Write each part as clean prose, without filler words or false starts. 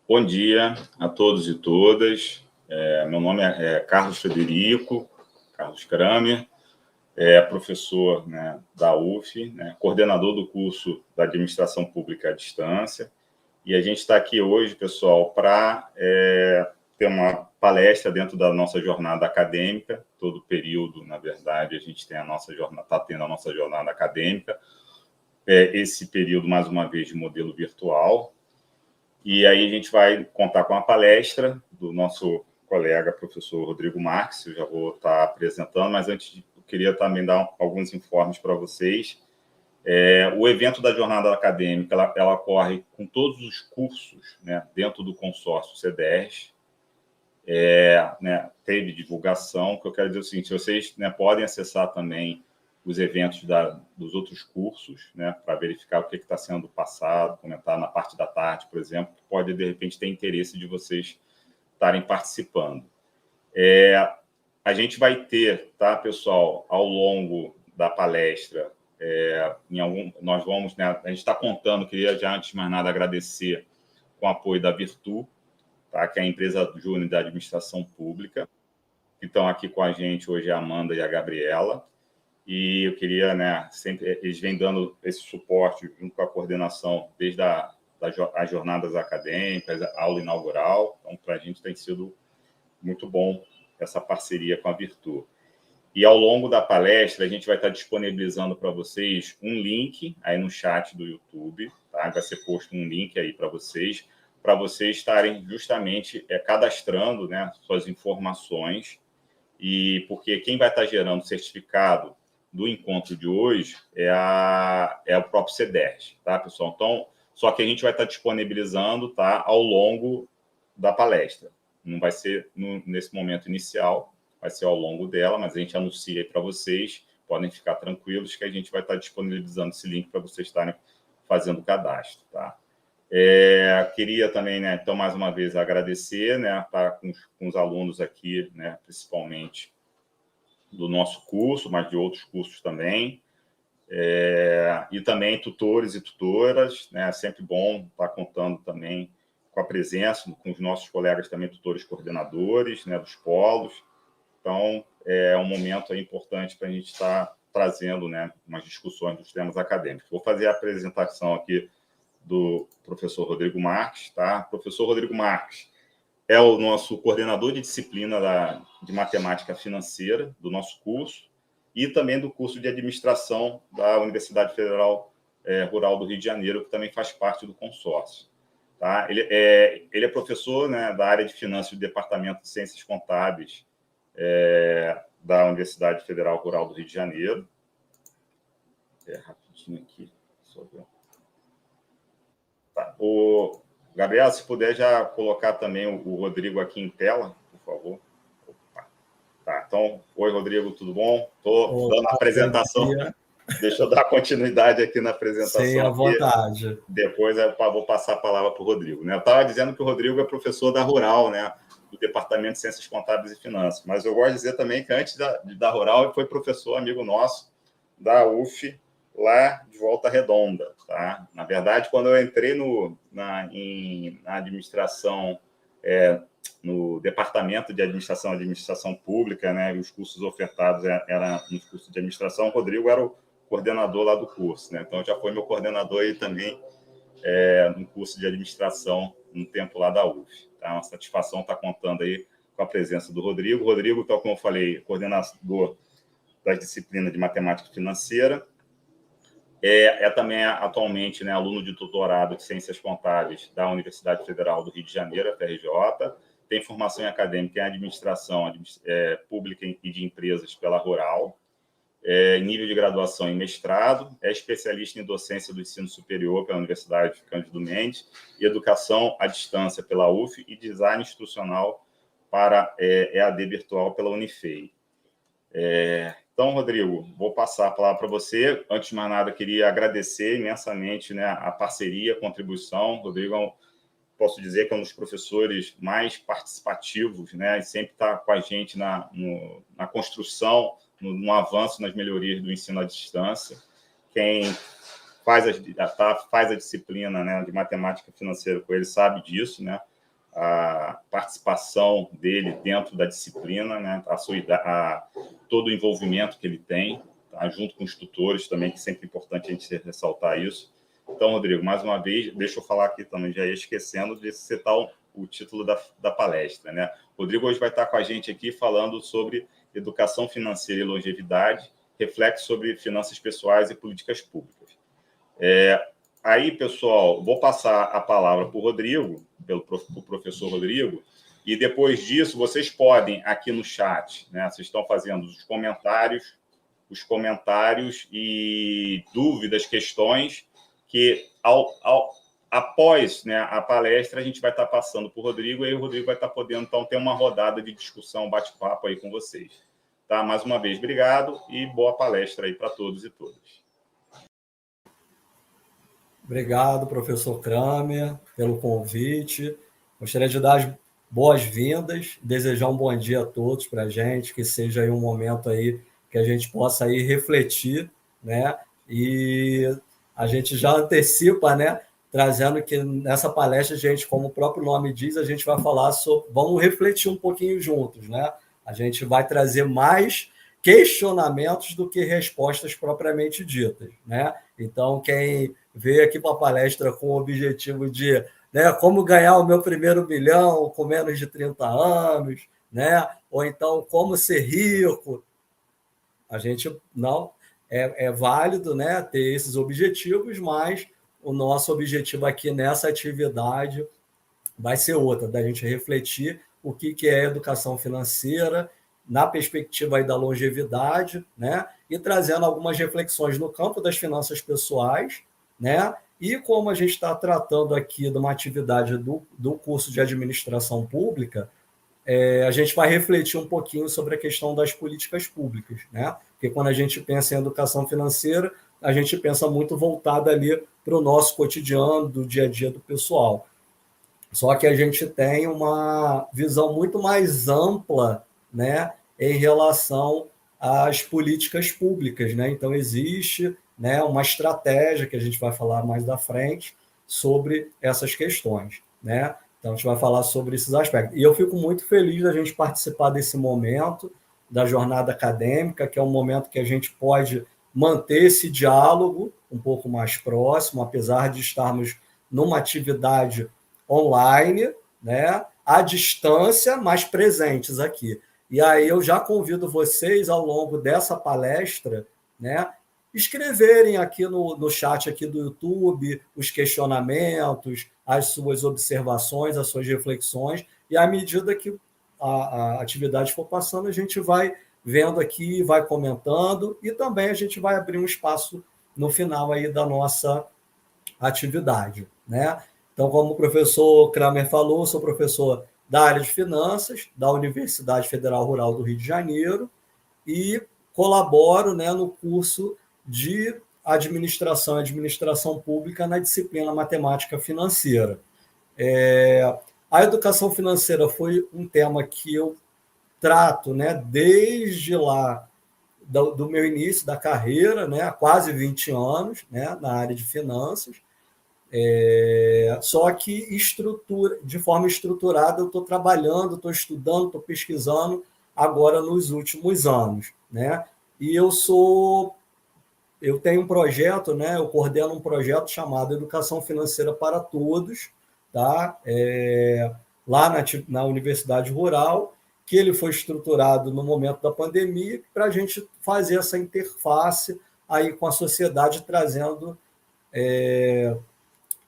Bom dia a todos e todas. Meu nome é Carlos Frederico, Carlos Kramer, professor, né, da UF, né, coordenador do curso da Administração Pública à Distância. E a gente está aqui hoje, pessoal, para ter uma palestra dentro da nossa jornada acadêmica. Todo período, na verdade, a gente tem está tendo a nossa jornada acadêmica. Esse período, mais uma vez, de modelo virtual. E aí a gente vai contar com a palestra do nosso colega, professor Rodrigo Marques. Eu já vou estar apresentando, mas antes eu queria também dar alguns informes para vocês. O evento da jornada acadêmica, ela ocorre com todos os cursos, né, dentro do consórcio CDERS. Né, teve divulgação, que eu quero dizer o seguinte: vocês, né, podem acessar também os eventos dos outros cursos, né, para verificar o que está sendo passado, comentar na parte da tarde, por exemplo, que pode, de repente, ter interesse de vocês estarem participando. A gente vai ter, tá, pessoal, ao longo da palestra, nós vamos, né, a gente está contando, queria já, antes de mais nada, agradecer com o apoio da Virtu, tá, que é a empresa júnior da administração pública, que estão aqui com a gente hoje, a Amanda e a Gabriela. E eu queria, né, sempre eles vêm dando esse suporte junto com a coordenação desde as jornadas acadêmicas, a aula inaugural. Então, para a gente tem sido muito bom essa parceria com a Virtu. E ao longo da palestra, a gente vai estar disponibilizando para vocês um link aí no chat do YouTube, tá? Vai ser posto um link aí para vocês estarem justamente cadastrando, né, suas informações. E porque quem vai estar gerando o certificado do encontro de hoje é o próprio CDERS, tá, pessoal? Então, só que a gente vai estar disponibilizando, tá, ao longo da palestra. Não vai ser nesse momento inicial, vai ser ao longo dela, mas a gente anuncia aí para vocês, podem ficar tranquilos que a gente vai estar disponibilizando esse link para vocês estarem fazendo o cadastro, tá? Queria também, né, então, mais uma vez, agradecer, né, tá, com os alunos aqui, né, principalmente do nosso curso, mas de outros cursos também, e também tutores e tutoras, né, é sempre bom estar contando também com a presença, com os nossos colegas também, tutores coordenadores, né, dos polos. Então, é um momento importante para a gente estar trazendo, né, umas discussões dos temas acadêmicos. Vou fazer a apresentação aqui do professor Rodrigo Marques, tá? O professor Rodrigo Marques é o nosso coordenador de disciplina de matemática financeira do nosso curso e também do curso de administração da Universidade Federal Rural do Rio de Janeiro, que também faz parte do consórcio. Tá? Ele é professor, né, da área de finanças do Departamento de Ciências Contábeis da Universidade Federal Rural do Rio de Janeiro. Rapidinho aqui, só ver. Tá. O Gabriel, se puder já colocar também o Rodrigo aqui em tela, por favor. Tá, então, oi, Rodrigo, tudo bom? Estou dando a apresentação. Deixa eu dar continuidade aqui na apresentação. Sim, à vontade. Depois eu vou passar a palavra para o Rodrigo. Né? Eu estava dizendo que o Rodrigo é professor da Rural, né, do Departamento de Ciências Contábeis e Finanças, mas eu gosto de dizer também que antes da Rural ele foi professor, amigo nosso, da UF, lá de Volta Redonda. Tá? Na verdade, quando eu entrei na administração, no Departamento de Administração Pública, né, e os cursos ofertados eram nos cursos de administração, o Rodrigo era o coordenador lá do curso. Né? Então, já foi meu coordenador aí também no curso de administração no tempo lá da UF. Tá? Uma satisfação estar contando aí com a presença do Rodrigo. Rodrigo, tal como eu falei, coordenador das disciplinas de matemática financeira, também atualmente, né, aluno de doutorado de Ciências Contábeis da Universidade Federal do Rio de Janeiro, a FRJ, tem formação em acadêmica em administração pública e de empresas pela Rural, nível de graduação em mestrado, é especialista em docência do ensino superior pela Universidade Cândido Mendes e educação à distância pela UF e design institucional para EAD virtual pela Unifei. Então, Rodrigo, vou passar a palavra para você. Antes de mais nada, queria agradecer imensamente, né, a parceria, a contribuição. Rodrigo, posso dizer que é um dos professores mais participativos, né, e sempre está com a gente na construção, no avanço nas melhorias do ensino à distância. Quem faz a disciplina, né, de matemática financeira com ele sabe disso, né? a participação dele dentro da disciplina, né, todo o envolvimento que ele tem, tá, junto com os tutores também, que é sempre importante a gente ressaltar isso. Então, Rodrigo, mais uma vez, deixa eu falar aqui também, já ia esquecendo de citar o título da palestra, né? O Rodrigo hoje vai estar com a gente aqui falando sobre educação financeira e longevidade, reflexo sobre finanças pessoais e políticas públicas. Aí, pessoal, vou passar a palavra para o Rodrigo, pelo professor Rodrigo, e depois disso vocês podem, aqui no chat, né, vocês estão fazendo os comentários e dúvidas, questões, que após, né, a palestra a gente vai estar passando para o Rodrigo, e aí o Rodrigo vai estar podendo, então, ter uma rodada de discussão, bate-papo aí com vocês. Tá? Mais uma vez, obrigado e boa palestra aí para todos e todas. Obrigado, professor Kramer, pelo convite. Gostaria de dar as boas-vindas, desejar um bom dia a todos para a gente, que seja aí um momento aí que a gente possa aí refletir, né? E a gente já antecipa, né? Trazendo que nessa palestra, gente, como o próprio nome diz, a gente vai falar sobre... Vamos refletir um pouquinho juntos, né? A gente vai trazer mais questionamentos do que respostas propriamente ditas, né? Então, quem veio aqui para a palestra com o objetivo de, né, como ganhar o meu primeiro milhão com menos de 30 anos, né? Ou então como ser rico, a gente não é válido, né, ter esses objetivos, mas o nosso objetivo aqui nessa atividade vai ser outra, da gente refletir o que é educação financeira na perspectiva aí da longevidade, né? E trazendo algumas reflexões no campo das finanças pessoais, né? E como a gente está tratando aqui de uma atividade do curso de administração pública, a gente vai refletir um pouquinho sobre a questão das políticas públicas, né? Porque quando a gente pensa em educação financeira, a gente pensa muito voltada ali para o nosso cotidiano, do dia a dia do pessoal. Só que a gente tem uma visão muito mais ampla, né, em relação às políticas públicas, né? Então, existe, né, uma estratégia que a gente vai falar mais da frente sobre essas questões, né? Então, a gente vai falar sobre esses aspectos. E eu fico muito feliz da gente participar desse momento da jornada acadêmica, que é um momento que a gente pode manter esse diálogo um pouco mais próximo, apesar de estarmos numa atividade online, né, à distância, mas presentes aqui. E aí eu já convido vocês, ao longo dessa palestra, né, escreverem aqui no chat aqui do YouTube os questionamentos, as suas observações, as suas reflexões, e à medida que a atividade for passando, a gente vai vendo aqui, vai comentando, e também a gente vai abrir um espaço no final aí da nossa atividade, né? Então, como o professor Kramer falou, sou professor da área de finanças da Universidade Federal Rural do Rio de Janeiro e colaboro, né, no curso de administração e administração pública na disciplina matemática financeira. A educação financeira foi um tema que eu trato, né, desde lá do meu início da carreira, né, há quase 20 anos, né, na área de finanças. Só que de forma estruturada eu estou trabalhando, estou estudando, estou pesquisando agora nos últimos anos, né? E eu tenho um projeto, né? Eu coordeno um projeto chamado Educação Financeira para Todos, tá? Lá na Universidade Rural, que ele foi estruturado no momento da pandemia para a gente fazer essa interface aí com a sociedade, trazendo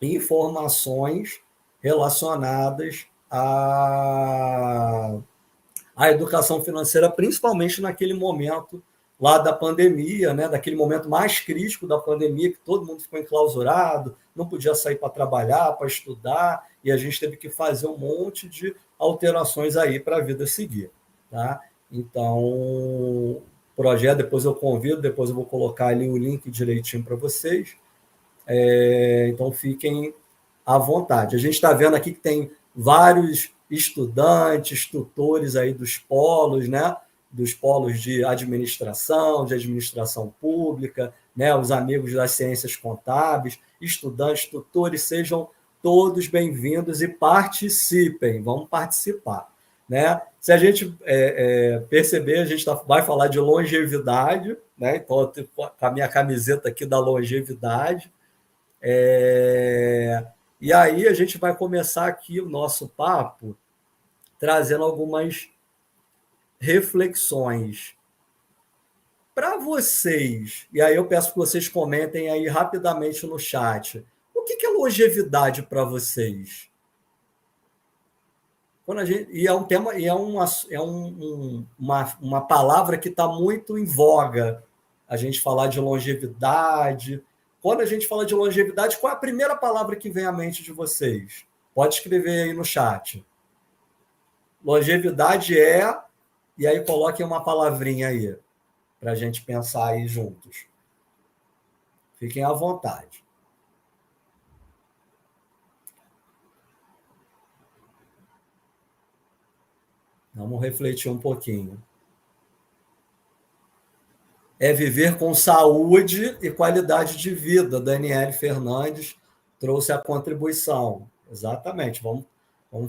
informações relacionadas à educação financeira, principalmente naquele momento lá da pandemia, né? Daquele momento mais crítico da pandemia, que todo mundo ficou enclausurado, não podia sair para trabalhar, para estudar, e a gente teve que fazer um monte de alterações aí para a vida seguir, tá? Então, projeto, depois eu convido, depois eu vou colocar ali o link direitinho para vocês. Então, fiquem à vontade. A gente está vendo aqui que tem vários estudantes, tutores aí dos polos, né? Dos polos de administração pública, né? Os amigos das ciências contábeis, estudantes, tutores, sejam todos bem-vindos e participem, vamos participar. Né? Se a gente perceber, a gente vai falar de longevidade, né? Então, eu tenho com a minha camiseta aqui da longevidade. E aí a gente vai começar aqui o nosso papo trazendo algumas reflexões para vocês. E aí eu peço que vocês comentem aí rapidamente no chat. O que é longevidade para vocês? E é um tema, e é uma palavra que está muito em voga, a gente falar de longevidade. Quando a gente fala de longevidade, qual é a primeira palavra que vem à mente de vocês? Pode escrever aí no chat. Longevidade e aí coloquem uma palavrinha aí, para a gente pensar aí juntos. Fiquem à vontade. Vamos refletir um pouquinho. É viver com saúde e qualidade de vida. Daniele Fernandes trouxe a contribuição. Exatamente, vamos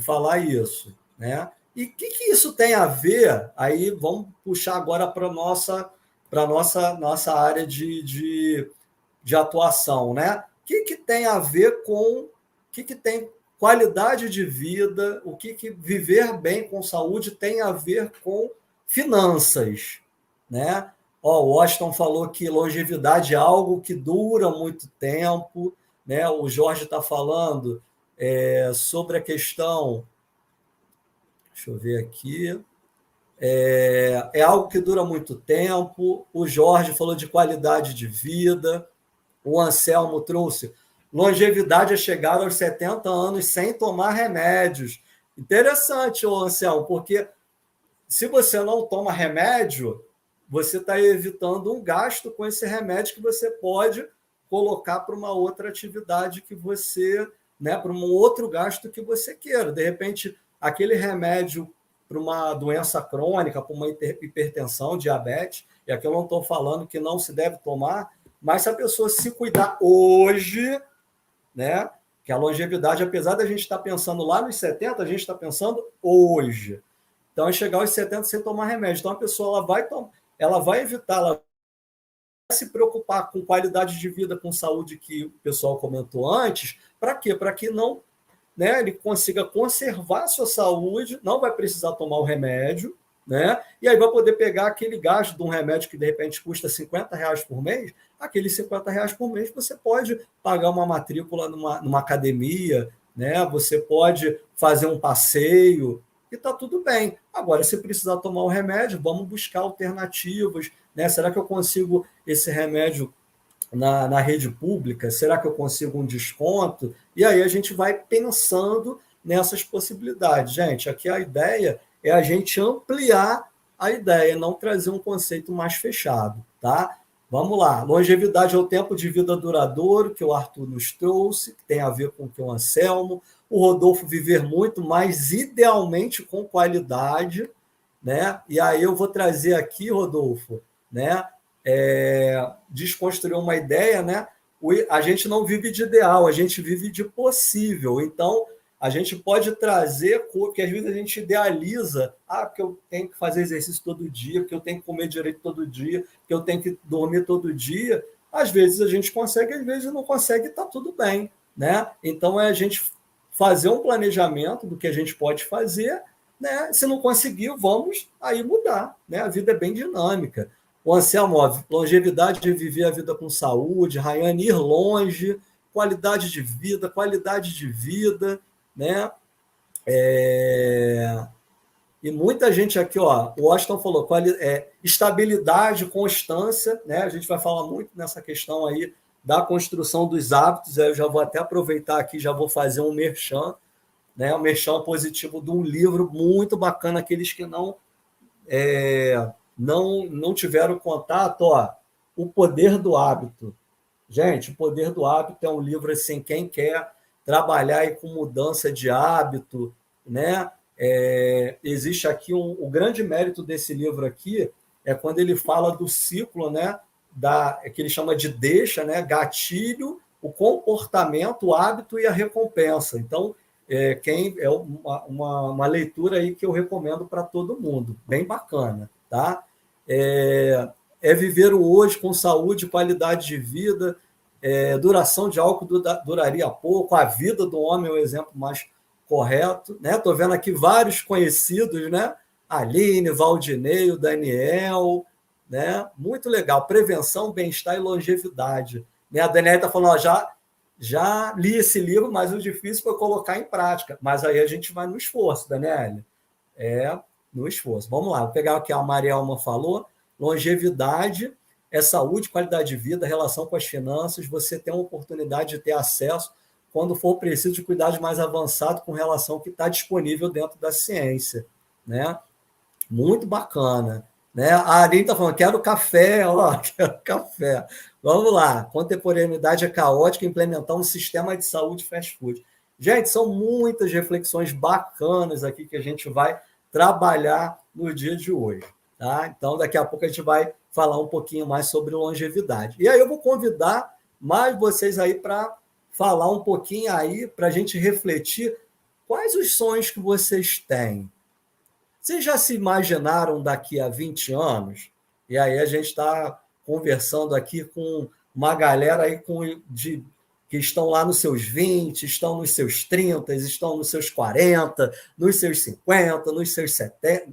falar isso. Né? E o que isso tem a ver? Aí vamos puxar agora para a nossa área de atuação. Né? O que tem a ver com... O que tem qualidade de vida, o que viver bem com saúde tem a ver com finanças, né? O Washington falou que longevidade é algo que dura muito tempo, né? O Jorge está falando sobre a questão, deixa eu ver aqui, é algo que dura muito tempo. O Jorge falou de qualidade de vida, o Anselmo trouxe longevidade é chegar aos 70 anos sem tomar remédios. Interessante, Anselmo, porque se você não toma remédio, você está evitando um gasto com esse remédio que você pode colocar para uma outra atividade que você, né, para um outro gasto que você queira. De repente, aquele remédio para uma doença crônica, para uma hipertensão, diabetes, e aqui eu não estou falando que não se deve tomar, mas se a pessoa se cuidar hoje, né? Que a longevidade, apesar da gente estar pensando lá nos 70, a gente está pensando hoje. Então, é chegar aos 70 sem tomar remédio. Então, a pessoa ela vai evitar, ela vai se preocupar com qualidade de vida, com saúde, que o pessoal comentou antes. Para quê? Para que não, né, ele consiga conservar a sua saúde, não vai precisar tomar o remédio, né? E aí vai poder pegar aquele gasto de um remédio que de repente custa R$50 por mês, aqueles R$50 por mês você pode pagar uma matrícula numa academia, né? Você pode fazer um passeio e está tudo bem. Agora, se precisar tomar o remédio, vamos buscar alternativas, né? Será que eu consigo esse remédio na rede pública? Será que eu consigo um desconto? E aí a gente vai pensando nessas possibilidades. Gente, aqui a ideia é a gente ampliar a ideia, não trazer um conceito mais fechado, tá? Vamos lá. Longevidade é o tempo de vida duradouro, que o Arthur nos trouxe, que tem a ver com o que o Anselmo. O Rodolfo, viver muito, mas idealmente com qualidade, né? E aí eu vou trazer aqui, Rodolfo, né? Desconstruir uma ideia, né? A gente não vive de ideal, a gente vive de possível. Então, a gente pode trazer, porque às vezes a gente idealiza, porque eu tenho que fazer exercício todo dia, porque eu tenho que comer direito todo dia, porque eu tenho que dormir todo dia. Às vezes a gente consegue, às vezes não consegue, está tudo bem, né? Então, é a gente fazer um planejamento do que a gente pode fazer, né? Se não conseguir, vamos aí mudar, né? A vida é bem dinâmica. O Anselmo, longevidade de viver a vida com saúde, Rayane, ir longe, qualidade de vida, né? E muita gente aqui, o Washington falou, estabilidade, constância, né? A gente vai falar muito nessa questão aí da construção dos hábitos. Eu já vou até aproveitar aqui, já vou fazer um merchan, né? Um merchan positivo de um livro muito bacana, aqueles que não tiveram contato, O Poder do Hábito. Gente, O Poder do Hábito é um livro, assim, quem quer trabalhar aí com mudança de hábito, né? Existe aqui o grande mérito desse livro aqui é quando ele fala do ciclo, né? Que ele chama de deixa, né? Gatilho, o comportamento, o hábito e a recompensa. Então, uma leitura aí que eu recomendo para todo mundo, bem bacana, tá? Viver o hoje com saúde, qualidade de vida, duração de álcool duraria pouco, a vida do homem é o exemplo mais correto, né? Estou vendo aqui vários conhecidos, né? Aline, Valdinei, o Daniel, né? Muito legal. Prevenção, bem-estar e longevidade. Né? A Daniela está falando, ó, já li esse livro, mas o difícil foi colocar em prática. Mas aí a gente vai no esforço, Daniela. No esforço. Vamos lá, vou pegar o que a Marielma falou. Longevidade é saúde, qualidade de vida, relação com as finanças. Você tem uma oportunidade de ter acesso quando for preciso de cuidados mais avançados com relação ao que está disponível dentro da ciência. Né? Muito bacana. Né? A Aline está falando, quero café, ó, quero café. Vamos lá. Contemporaneidade é caótica, implementar um sistema de saúde fast food. Gente, são muitas reflexões bacanas aqui que a gente vai trabalhar no dia de hoje. Tá? Então, daqui a pouco a gente vai falar um pouquinho mais sobre longevidade. E aí eu vou convidar mais vocês aí para falar um pouquinho aí, para a gente refletir quais os sonhos que vocês têm. Vocês já se imaginaram daqui a 20 anos? E aí a gente está conversando aqui com uma galera aí que estão lá nos seus 20, estão nos seus 30, estão nos seus 40, nos seus 50, nos seus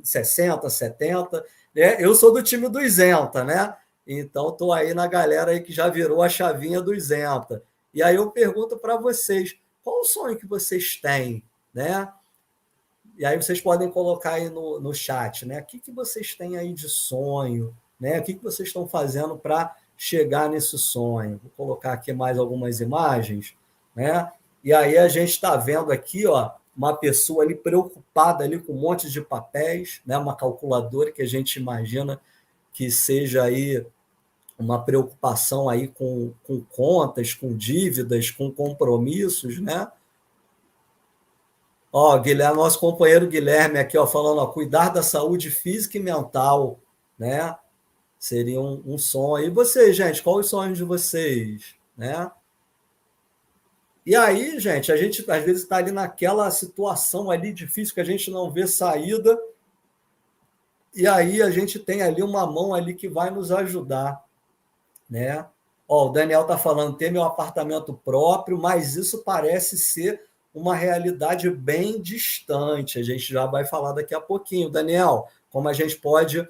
60, 70. Né? Eu sou do time do isenta, né? Então estou aí na galera aí que já virou a chavinha do isenta. E aí eu pergunto para vocês, qual o sonho que vocês têm? Né? E aí vocês podem colocar aí no chat, né? O que vocês têm aí de sonho? Né? O que vocês estão fazendo para chegar nesse sonho? Vou colocar aqui mais algumas imagens, né? E aí a gente está vendo aqui, ó, uma pessoa ali preocupada ali com um monte de papéis, né? Uma calculadora que a gente imagina que seja aí uma preocupação aí com contas, com dívidas, com compromissos, né? Ó, Guilherme, nosso companheiro Guilherme aqui, ó, falando, ó, cuidar da saúde física e mental, né? Seria um sonho. E vocês, gente, quais os sonhos de vocês, né? E aí, gente, a gente às vezes está ali naquela situação ali difícil que a gente não vê saída, e aí a gente tem ali uma mão ali que vai nos ajudar, né? Ó, o Daniel está falando, ter meu apartamento próprio, mas isso parece ser uma realidade bem distante. A gente já vai falar daqui a pouquinho. Daniel, como a gente pode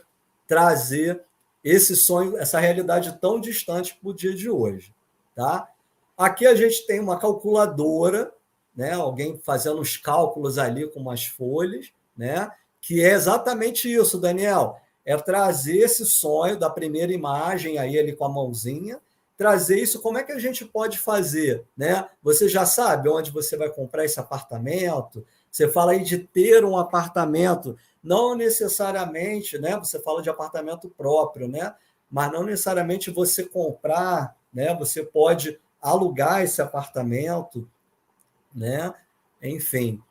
trazer esse sonho, essa realidade tão distante para o dia de hoje. Tá? Aqui a gente tem uma calculadora, né? Alguém fazendo os cálculos ali com umas folhas, né? Que é exatamente isso, Daniel. É trazer esse sonho da primeira imagem aí ali com a mãozinha, trazer isso, como é que a gente pode fazer? Né? Você já sabe onde você vai comprar esse apartamento? Você fala aí de ter um apartamento, não necessariamente, né? Você fala de apartamento próprio, né? Mas não necessariamente você comprar, né? Você pode alugar esse apartamento, né? Enfim.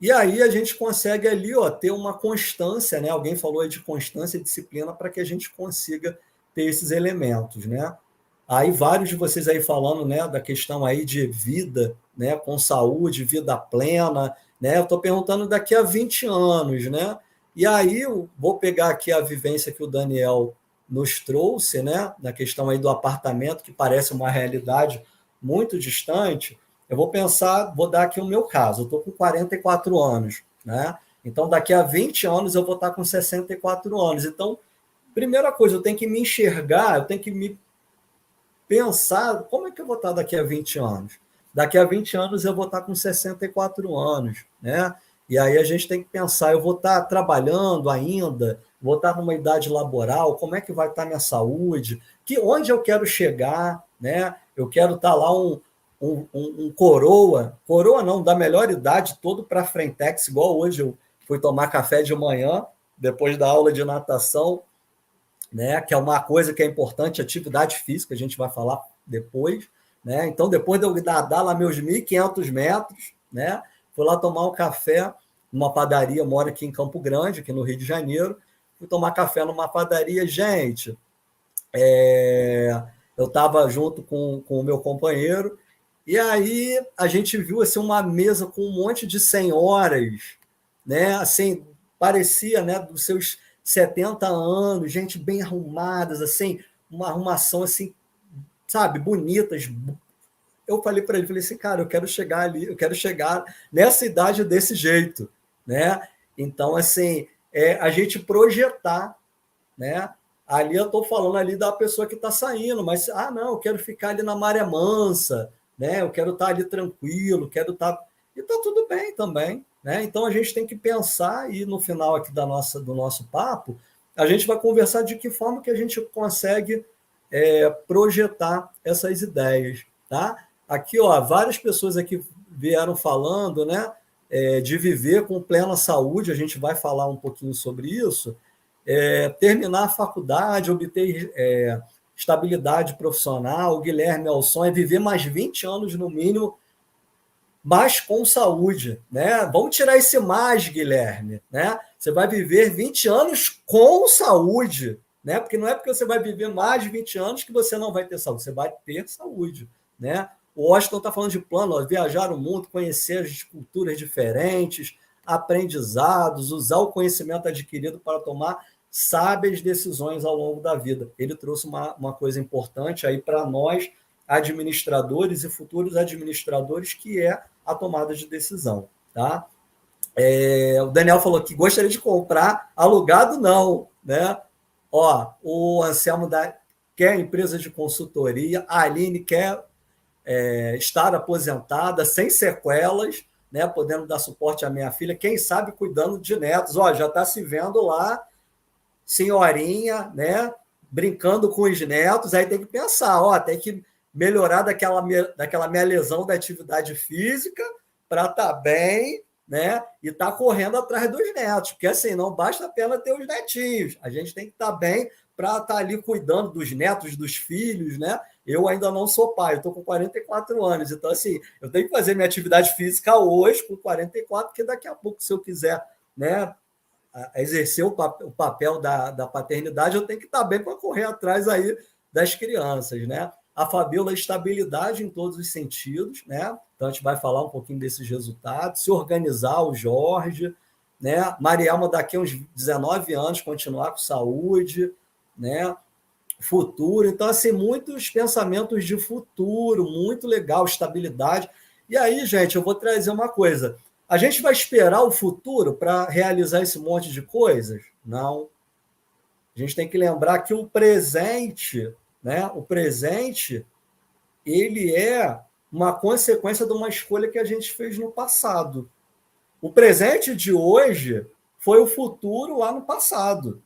E aí a gente consegue ali, ó, ter uma constância, né? Alguém falou aí de constância e disciplina para que a gente consiga ter esses elementos, né? Aí vários de vocês aí falando, né, da questão aí de vida, né, com saúde, vida plena, né? Eu estou perguntando daqui a 20 anos, né? E aí eu vou pegar aqui a vivência que o Daniel nos trouxe, né, na questão aí do apartamento, que parece uma realidade muito distante. Eu vou pensar, vou dar aqui o meu caso. Eu estou com 44 anos, né? Então daqui a 20 anos eu vou estar com 64 anos. Então, primeira coisa, eu tenho que me enxergar, eu tenho que me pensar como é que eu vou estar daqui a 20 anos. Daqui a 20 anos eu vou estar com 64 anos, né? E aí a gente tem que pensar, eu vou estar trabalhando ainda, vou estar numa idade laboral, como é que vai estar minha saúde, onde eu quero chegar, né? Eu quero estar lá um coroa não, da melhor idade, todo para frentex, igual hoje eu fui tomar café de manhã, depois da aula de natação, né, que é uma coisa que é importante, atividade física, a gente vai falar depois, né? Então, depois de eu nadar lá meus 1.500 metros, né, fui lá tomar um café numa padaria, moro aqui em Campo Grande, aqui no Rio de Janeiro, fui tomar café numa padaria, gente, eu estava junto com o meu companheiro, E aí a gente viu assim, uma mesa com um monte de senhoras, né? Assim, parecia, né, dos seus 70 anos, gente bem arrumadas, assim, uma arrumação assim, sabe, bonitas. Eu falei para ele, falei assim, cara, eu quero chegar ali, eu quero chegar nessa idade desse jeito, né? Então, assim, a gente projetar, né? Ali eu estou falando ali da pessoa que está saindo, mas não, eu quero ficar ali na maré mansa, né? Eu quero estar ali tranquilo, quero estar e está tudo bem também, né? Então a gente tem que pensar e no final aqui do nosso papo a gente vai conversar de que forma que a gente consegue projetar essas ideias, tá? Aqui, ó, várias pessoas aqui vieram falando, né? De viver com plena saúde, a gente vai falar um pouquinho sobre isso. Terminar a faculdade, obter estabilidade profissional. O Guilherme Alson é viver mais 20 anos no mínimo, mas com saúde, né? Vamos tirar esse mais, Guilherme, né? Você vai viver 20 anos com saúde, né? Porque não é porque você vai viver mais de 20 anos que você não vai ter saúde, você vai ter saúde, né? O Washington está falando de plano, ó, viajar o mundo, conhecer as culturas diferentes, aprendizados, usar o conhecimento adquirido para tomar sábias decisões ao longo da vida. Ele trouxe uma coisa importante aí para nós, administradores e futuros administradores, que é a tomada de decisão, tá? O Daniel falou que gostaria de comprar, alugado não, né? Ó, o Anselmo quer empresa de consultoria, a Aline quer estar aposentada, sem sequelas, né? Podendo dar suporte à minha filha, quem sabe cuidando de netos. Ó, já está se vendo lá, senhorinha, né? Brincando com os netos, aí tem que pensar, ó, tem que melhorar daquela minha lesão da atividade física para estar bem, né? E estar correndo atrás dos netos, porque assim, não basta apenas ter os netinhos, a gente tem que estar bem para estar ali cuidando dos netos, dos filhos, né? Eu ainda não sou pai, eu estou com 44 anos, então assim, eu tenho que fazer minha atividade física hoje com 44, porque daqui a pouco, se eu quiser, né, exercer o papel da paternidade, eu tenho que estar bem para correr atrás aí das crianças, né? A Fabiola, estabilidade em todos os sentidos, né? Então a gente vai falar um pouquinho desses resultados, se organizar, o Jorge, né? Marielma, daqui a uns 19 anos, continuar com saúde, né? Futuro. Então, assim, muitos pensamentos de futuro, muito legal, estabilidade. E aí, gente, eu vou trazer uma coisa. A gente vai esperar o futuro para realizar esse monte de coisas? Não. A gente tem que lembrar que o presente, né? O presente, ele é uma consequência de uma escolha que a gente fez no passado. O presente de hoje foi o futuro lá no passado,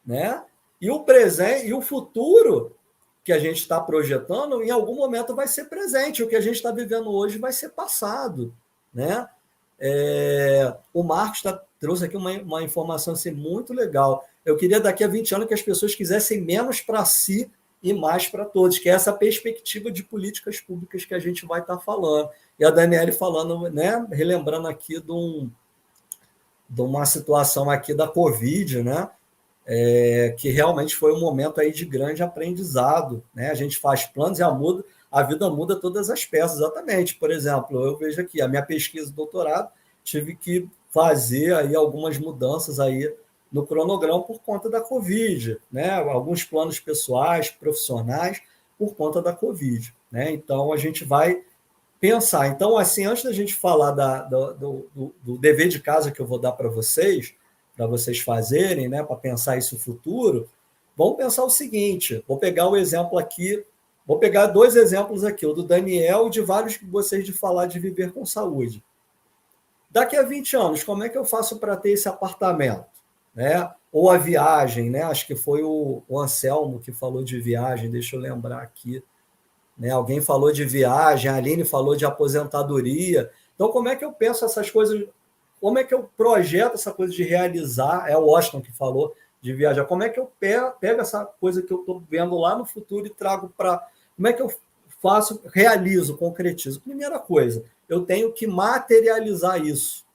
né? E o presente e o futuro que a gente está projetando, em algum momento vai ser presente. O que a gente está vivendo hoje vai ser passado, né? O Marcos trouxe aqui uma informação assim, muito legal. Eu queria daqui a 20 anos que as pessoas quisessem menos para si e mais para todos, que é essa perspectiva de políticas públicas que a gente vai estar falando. E a Daniele falando, né, relembrando aqui de uma situação aqui da Covid, né? Que realmente foi um momento aí de grande aprendizado, né? A gente faz planos e a vida muda todas as peças, exatamente. Por exemplo, eu vejo aqui a minha pesquisa de doutorado, tive que fazer aí algumas mudanças aí no cronograma por conta da Covid, né? Alguns planos pessoais, profissionais, por conta da Covid, né? Então a gente vai pensar. Então, assim, antes da gente falar do dever de casa que eu vou dar para vocês fazerem, né, para pensar isso no futuro, vamos pensar o seguinte: vou pegar um exemplo aqui, vou pegar 2 exemplos aqui, o do Daniel e de vários que vocês de falar de viver com saúde. Daqui a 20 anos, como é que eu faço para ter esse apartamento? Né? Ou a viagem, né? Acho que foi o Anselmo que falou de viagem, deixa eu lembrar aqui. Né? Alguém falou de viagem, a Aline falou de aposentadoria. Então, como é que eu penso essas coisas? Como é que eu projeto essa coisa de realizar? É o Washington que falou de viajar. Como é que eu pego essa coisa que eu estou vendo lá no futuro e trago para... Como é que eu faço, realizo, concretizo? Primeira coisa, eu tenho que materializar isso.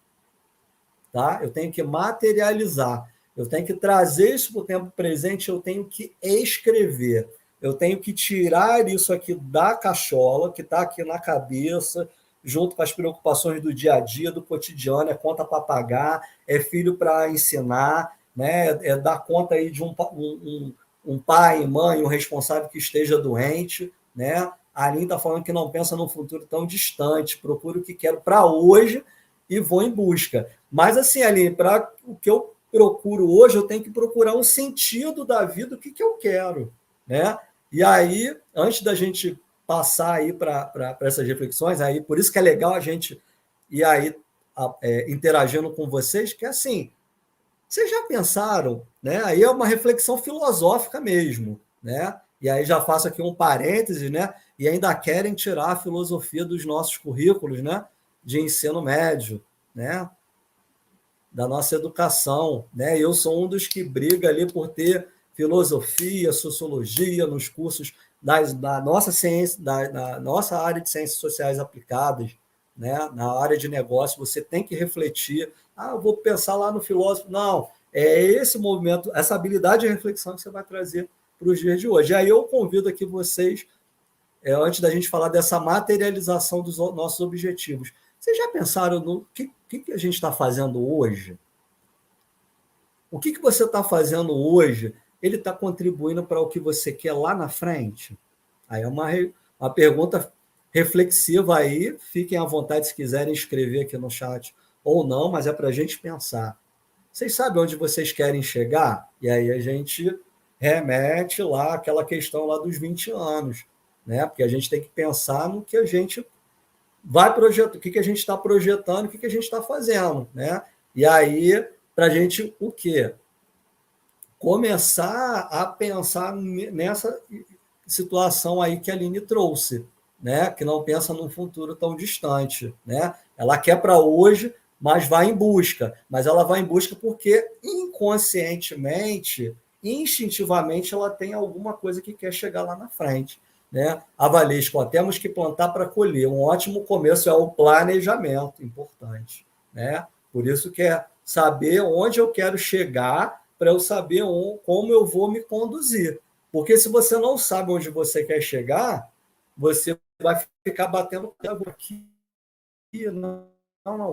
Tá? Eu tenho que materializar. Eu tenho que trazer isso para o tempo presente, eu tenho que escrever. eu tenho que tirar isso aqui da cachola, que está aqui na cabeça, junto com as preocupações do dia a dia, do cotidiano, é conta para pagar, é filho para ensinar, né? É dar conta aí de um pai, mãe, um responsável que esteja doente, né? A Aline está falando que não pensa num futuro tão distante, procuro o que quero para hoje e vou em busca. Mas, assim, Aline, para o que eu procuro hoje, eu tenho que procurar um sentido da vida, o que eu quero, né? E aí, antes da gente passar aí para essas reflexões, aí por isso que é legal a gente ir aí interagindo com vocês, que assim, vocês já pensaram, né? Aí é uma reflexão filosófica mesmo, né? E aí já faço aqui um parêntese, né? E ainda querem tirar a filosofia dos nossos currículos, né? De ensino médio, né? Da nossa educação, né? Eu sou um dos que briga ali por ter filosofia, sociologia nos cursos da nossa ciência, da nossa área de ciências sociais aplicadas, né? Na área de negócio, você tem que refletir. Ah, eu vou pensar lá no filósofo. Não, é esse movimento, essa habilidade de reflexão que você vai trazer para os dias de hoje. E aí eu convido aqui vocês, antes da gente falar dessa materialização dos nossos objetivos, vocês já pensaram no que a gente está fazendo hoje? O que você está fazendo hoje, ele está contribuindo para o que você quer lá na frente? Aí é uma pergunta reflexiva aí, fiquem à vontade se quiserem escrever aqui no chat ou não, mas é para a gente pensar. Vocês sabem onde vocês querem chegar? E aí a gente remete lá àquela questão lá dos 20 anos, né? Porque a gente tem que pensar no que a gente vai projetar, o que a gente está projetando, o que a gente está fazendo, né? E aí, para a gente, o quê? Começar a pensar nessa situação aí que a Aline trouxe, né? Que não pensa num futuro tão distante, né? Ela quer para hoje, mas vai em busca. Mas ela vai em busca porque inconscientemente, instintivamente, ela tem alguma coisa que quer chegar lá na frente, né? A Valesca, temos que plantar para colher. Um ótimo começo é o planejamento, importante, né? Por isso que é saber onde eu quero chegar para eu saber como eu vou me conduzir. Porque se você não sabe onde você quer chegar, você vai ficar batendo aqui, não,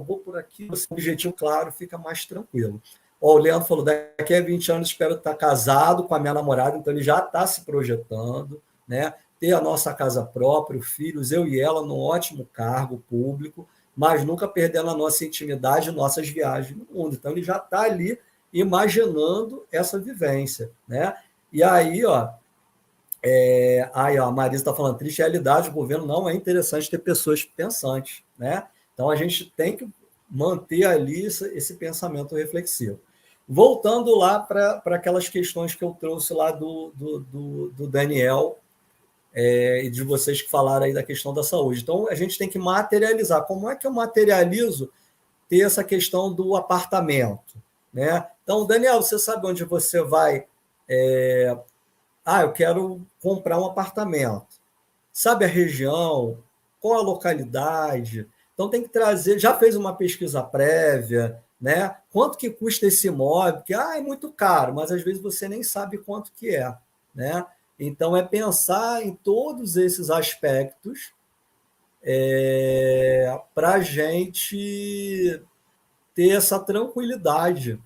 vou por aqui. O objetivo claro fica mais tranquilo. Ó, o Leandro falou, daqui a 20 anos espero estar casado com a minha namorada, então ele já está se projetando, né? Ter a nossa casa própria, filhos, eu e ela num ótimo cargo público, mas nunca perdendo a nossa intimidade, nossas viagens no mundo. Então ele já está ali imaginando essa vivência, né? E aí, a Marisa está falando, triste realidade, o governo não é interessante ter pessoas pensantes, né? Então a gente tem que manter ali esse pensamento reflexivo. Voltando lá para aquelas questões que eu trouxe lá do Daniel e de vocês que falaram aí da questão da saúde. Então a gente tem que materializar. Como é que eu materializo ter essa questão do apartamento, né? Então, Daniel, você sabe onde você vai? Eu quero comprar um apartamento. Sabe a região? Qual a localidade? Então, tem que trazer. Já fez uma pesquisa prévia, né? Quanto que custa esse imóvel? Que é muito caro, mas às vezes você nem sabe quanto que é, né? Então, é pensar em todos esses aspectos para a gente ter essa tranquilidade,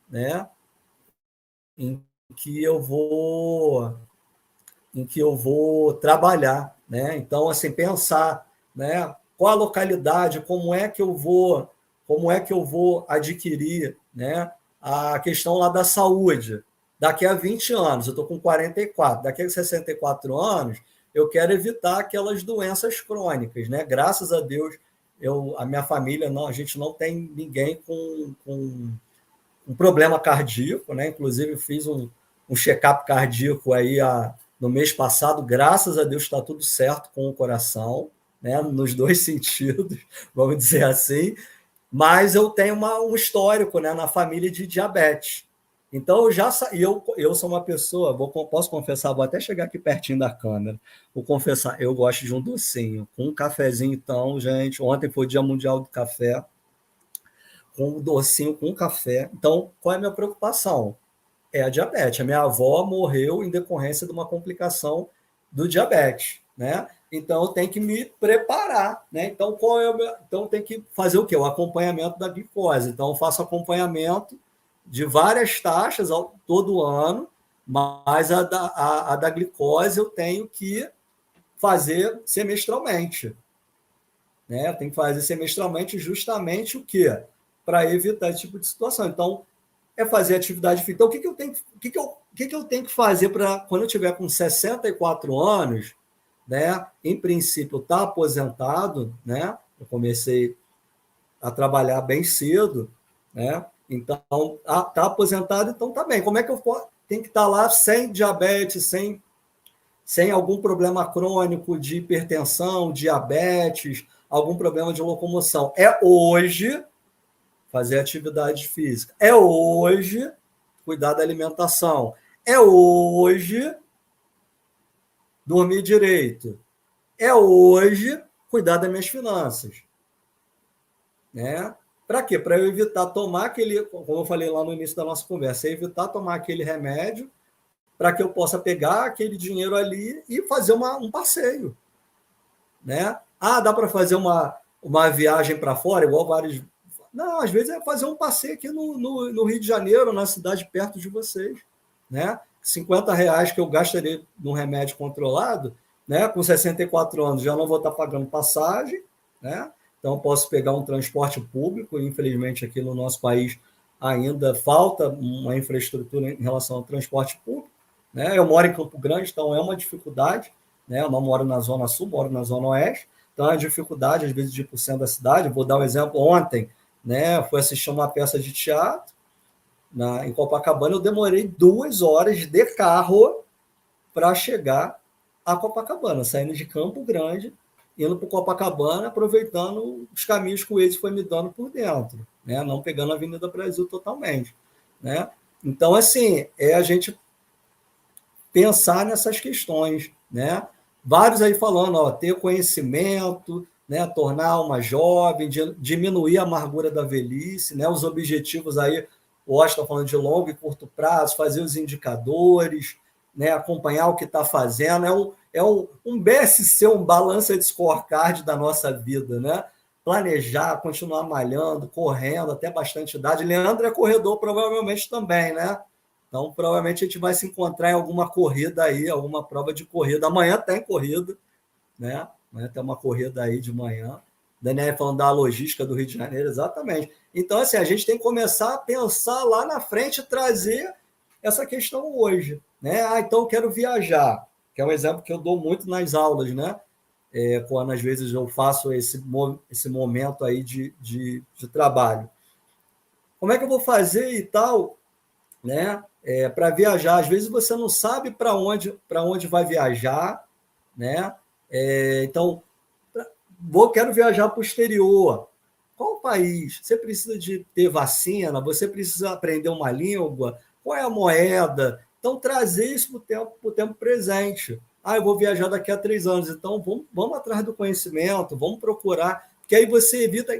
né? Em que eu vou trabalhar, né? Então, assim, pensar, né? Qual a localidade, como é que eu vou adquirir, né? A questão lá da saúde. Daqui a 20 anos, eu estou com 44, daqui a 64 anos, eu quero evitar aquelas doenças crônicas, né? Graças a Deus, a minha família, a gente não tem ninguém com um problema cardíaco, né? Inclusive, eu fiz um check-up cardíaco aí no mês passado, graças a Deus está tudo certo com o coração, né? Nos dois sentidos, vamos dizer assim, mas eu tenho um histórico, né, na família de diabetes. Então, eu sou uma pessoa, posso confessar, vou até chegar aqui pertinho da câmera, vou confessar, eu gosto de um docinho, com um cafezinho, então, gente, ontem foi o Dia Mundial do Café, com um docinho, com um café. Então, qual é a minha preocupação? é a diabetes. A minha avó morreu em decorrência de uma complicação do diabetes, né? Então, eu tenho que me preparar, né? Então, então tem que fazer o quê? O acompanhamento da glicose. Então, eu faço acompanhamento de várias taxas todo ano, mas a da glicose eu tenho que fazer semestralmente, né? Eu tenho que fazer semestralmente justamente o quê? Para evitar esse tipo de situação. Então, é fazer atividade física. Então, o que eu tenho que fazer para, quando eu tiver com 64 anos, né? Em princípio, estar aposentado, né? Eu comecei a trabalhar bem cedo, né? Então, tá aposentado, então tá bem. Como é que eu tenho que estar lá sem diabetes, sem algum problema crônico de hipertensão, diabetes, algum problema de locomoção? É hoje fazer atividade física. É hoje cuidar da alimentação. É hoje dormir direito. É hoje cuidar das minhas finanças, né? Para quê? Para eu evitar tomar aquele, como eu falei lá no início da nossa conversa, evitar tomar aquele remédio para que eu possa pegar aquele dinheiro ali e fazer um passeio, né? Ah, dá para fazer uma viagem para fora, igual vários... Não, às vezes é fazer um passeio aqui no Rio de Janeiro, na cidade perto de vocês, né? R$ 50 que eu gastaria num remédio controlado, né? Com 64 anos já não vou estar pagando passagem, né? Então posso pegar um transporte público, infelizmente aqui no nosso país ainda falta uma infraestrutura em relação ao transporte público, né? Eu moro em Campo Grande, então é uma dificuldade, né? Eu não moro na Zona Sul, moro na Zona Oeste, então é uma dificuldade, às vezes, de ir para o centro da cidade. Vou dar um exemplo. Ontem, né, fui assistir uma peça de teatro em Copacabana, eu demorei 2 horas de carro para chegar a Copacabana, saindo de Campo Grande, indo para Copacabana, aproveitando os caminhos que o Waze foi me dando por dentro, né? Não pegando a Avenida Brasil totalmente, né? Então, assim, a gente pensar nessas questões, né? Vários aí falando, ó, ter conhecimento, né? Tornar uma jovem, diminuir a amargura da velhice, né? Os objetivos aí, o Washington está falando de longo e curto prazo, fazer os indicadores, né? Acompanhar o que está fazendo, um BSC, um Balance de Scorecard da nossa vida, né? Planejar, continuar malhando, correndo até bastante idade. Leandro é corredor, provavelmente também, né? Então, provavelmente a gente vai se encontrar em alguma corrida aí, alguma prova de corrida. Amanhã tem corrida, né? Amanhã tem uma corrida aí de manhã. Daniel falando da logística do Rio de Janeiro, exatamente. Então, assim, a gente tem que começar a pensar lá na frente, trazer essa questão hoje, né? Ah, então eu quero viajar, que é um exemplo que eu dou muito nas aulas, né? Quando às vezes eu faço esse momento aí de trabalho. Como é que eu vou fazer e tal, né? Para viajar, às vezes você não sabe para onde vai viajar, né? Então, quero viajar para o exterior. Qual país? Você precisa de ter vacina? Você precisa aprender uma língua? Qual é a moeda? Então, trazer isso para o tempo presente. Ah, eu vou viajar daqui a 3 anos. Então, vamos atrás do conhecimento, vamos procurar, porque aí você evita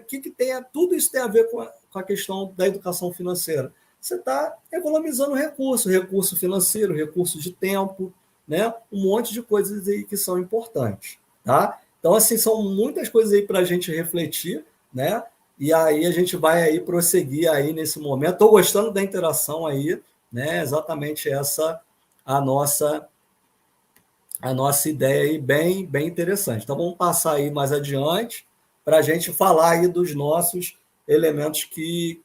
tudo isso tem a ver com a questão da educação financeira. Você está economizando recurso financeiro, recurso de tempo, né? Um monte de coisas aí que são importantes, tá? Então, assim, são muitas coisas aí para a gente refletir, né? E aí a gente vai aí prosseguir aí nesse momento. Estou gostando da interação aí, né? Exatamente essa a nossa ideia aí, bem, bem interessante. Então, vamos passar aí mais adiante para a gente falar aí dos nossos elementos que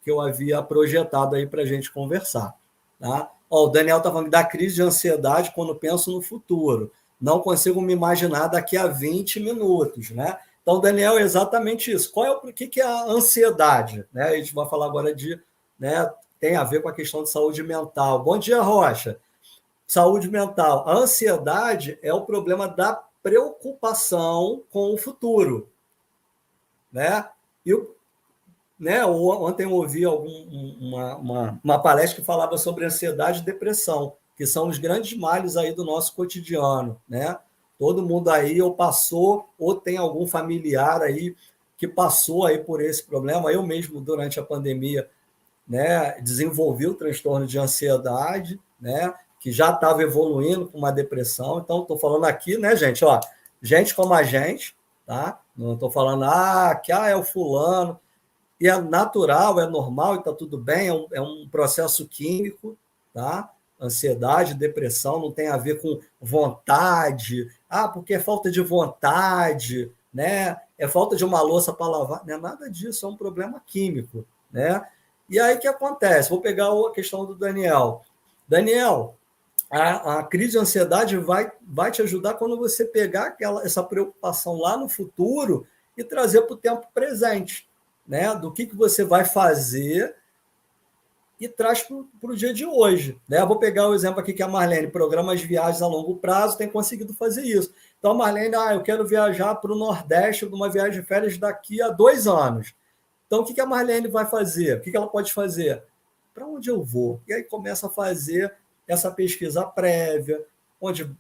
eu havia projetado aí para a gente conversar. Tá? Ó, o Daniel está falando da crise de ansiedade quando penso no futuro. Não consigo me imaginar daqui a 20 minutos. Né? Então, Daniel, é exatamente isso. O que é a ansiedade? Né? A gente vai falar agora né, tem a ver com a questão de saúde mental. Bom dia, Rocha. Saúde mental. A ansiedade é o problema da preocupação com o futuro. Né? Né, ontem eu ouvi uma palestra que falava sobre ansiedade e depressão, que são os grandes males aí do nosso cotidiano. Né? Todo mundo aí ou passou, ou tem algum familiar aí que passou aí por esse problema. Eu mesmo, durante a pandemia, né, desenvolvi o transtorno de ansiedade, né, que já estava evoluindo com uma depressão. Então, estou falando aqui, né, gente, ó, gente como a gente, tá? Não estou falando, que é o fulano, e é natural, é normal e está tudo bem, é um processo químico, tá? Ansiedade, depressão não tem a ver com vontade, porque é falta de vontade, né? É falta de uma louça para lavar, não é nada disso, é um problema químico, né? E aí o que acontece? Vou pegar a questão do Daniel. Daniel, a crise de ansiedade vai te ajudar quando você pegar essa preocupação lá no futuro e trazer para o tempo presente, né? Do que você vai fazer e traz para o dia de hoje, né? Vou pegar o exemplo aqui que a Marlene, programa as viagens a longo prazo, tem conseguido fazer isso. Então, a Marlene, eu quero viajar para o Nordeste numa viagem de férias daqui a 2 anos. Então, o que a Marlene vai fazer? O que ela pode fazer? Para onde eu vou? E aí começa a fazer essa pesquisa prévia,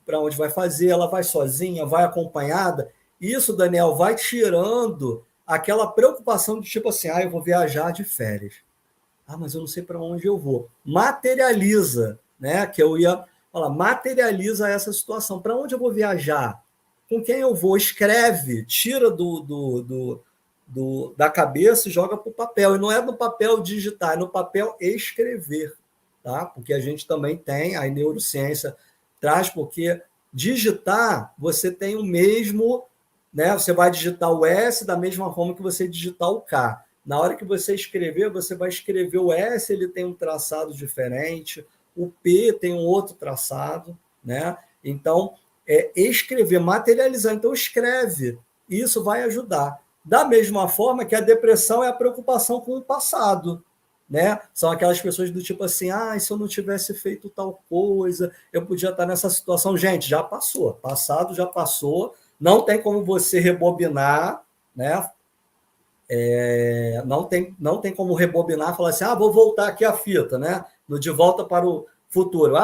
para onde vai fazer, ela vai sozinha, vai acompanhada. Isso, Daniel, vai tirando aquela preocupação de tipo assim, eu vou viajar de férias. Mas eu não sei para onde eu vou. Materializa, né? Que eu ia falar, materializa essa situação. Para onde eu vou viajar? Com quem eu vou? Escreve, tira da cabeça e joga para o papel. E não é no papel digitar, é no papel escrever, tá? Porque a gente também tem, a neurociência traz, porque digitar, você tem o mesmo, né? Você vai digitar o S da mesma forma que você digitar o K. Na hora que você escrever, você vai escrever o S, ele tem um traçado diferente, o P tem um outro traçado, né? Então, escrever, materializar. Então, escreve. Isso vai ajudar. Da mesma forma que a depressão é a preocupação com o passado, né? São aquelas pessoas do tipo assim, se eu não tivesse feito tal coisa, eu podia estar nessa situação. Gente, já passou. Passado já passou. Não tem como você rebobinar, né? Não tem como rebobinar e falar assim, vou voltar aqui a fita, né? No De Volta para o Futuro.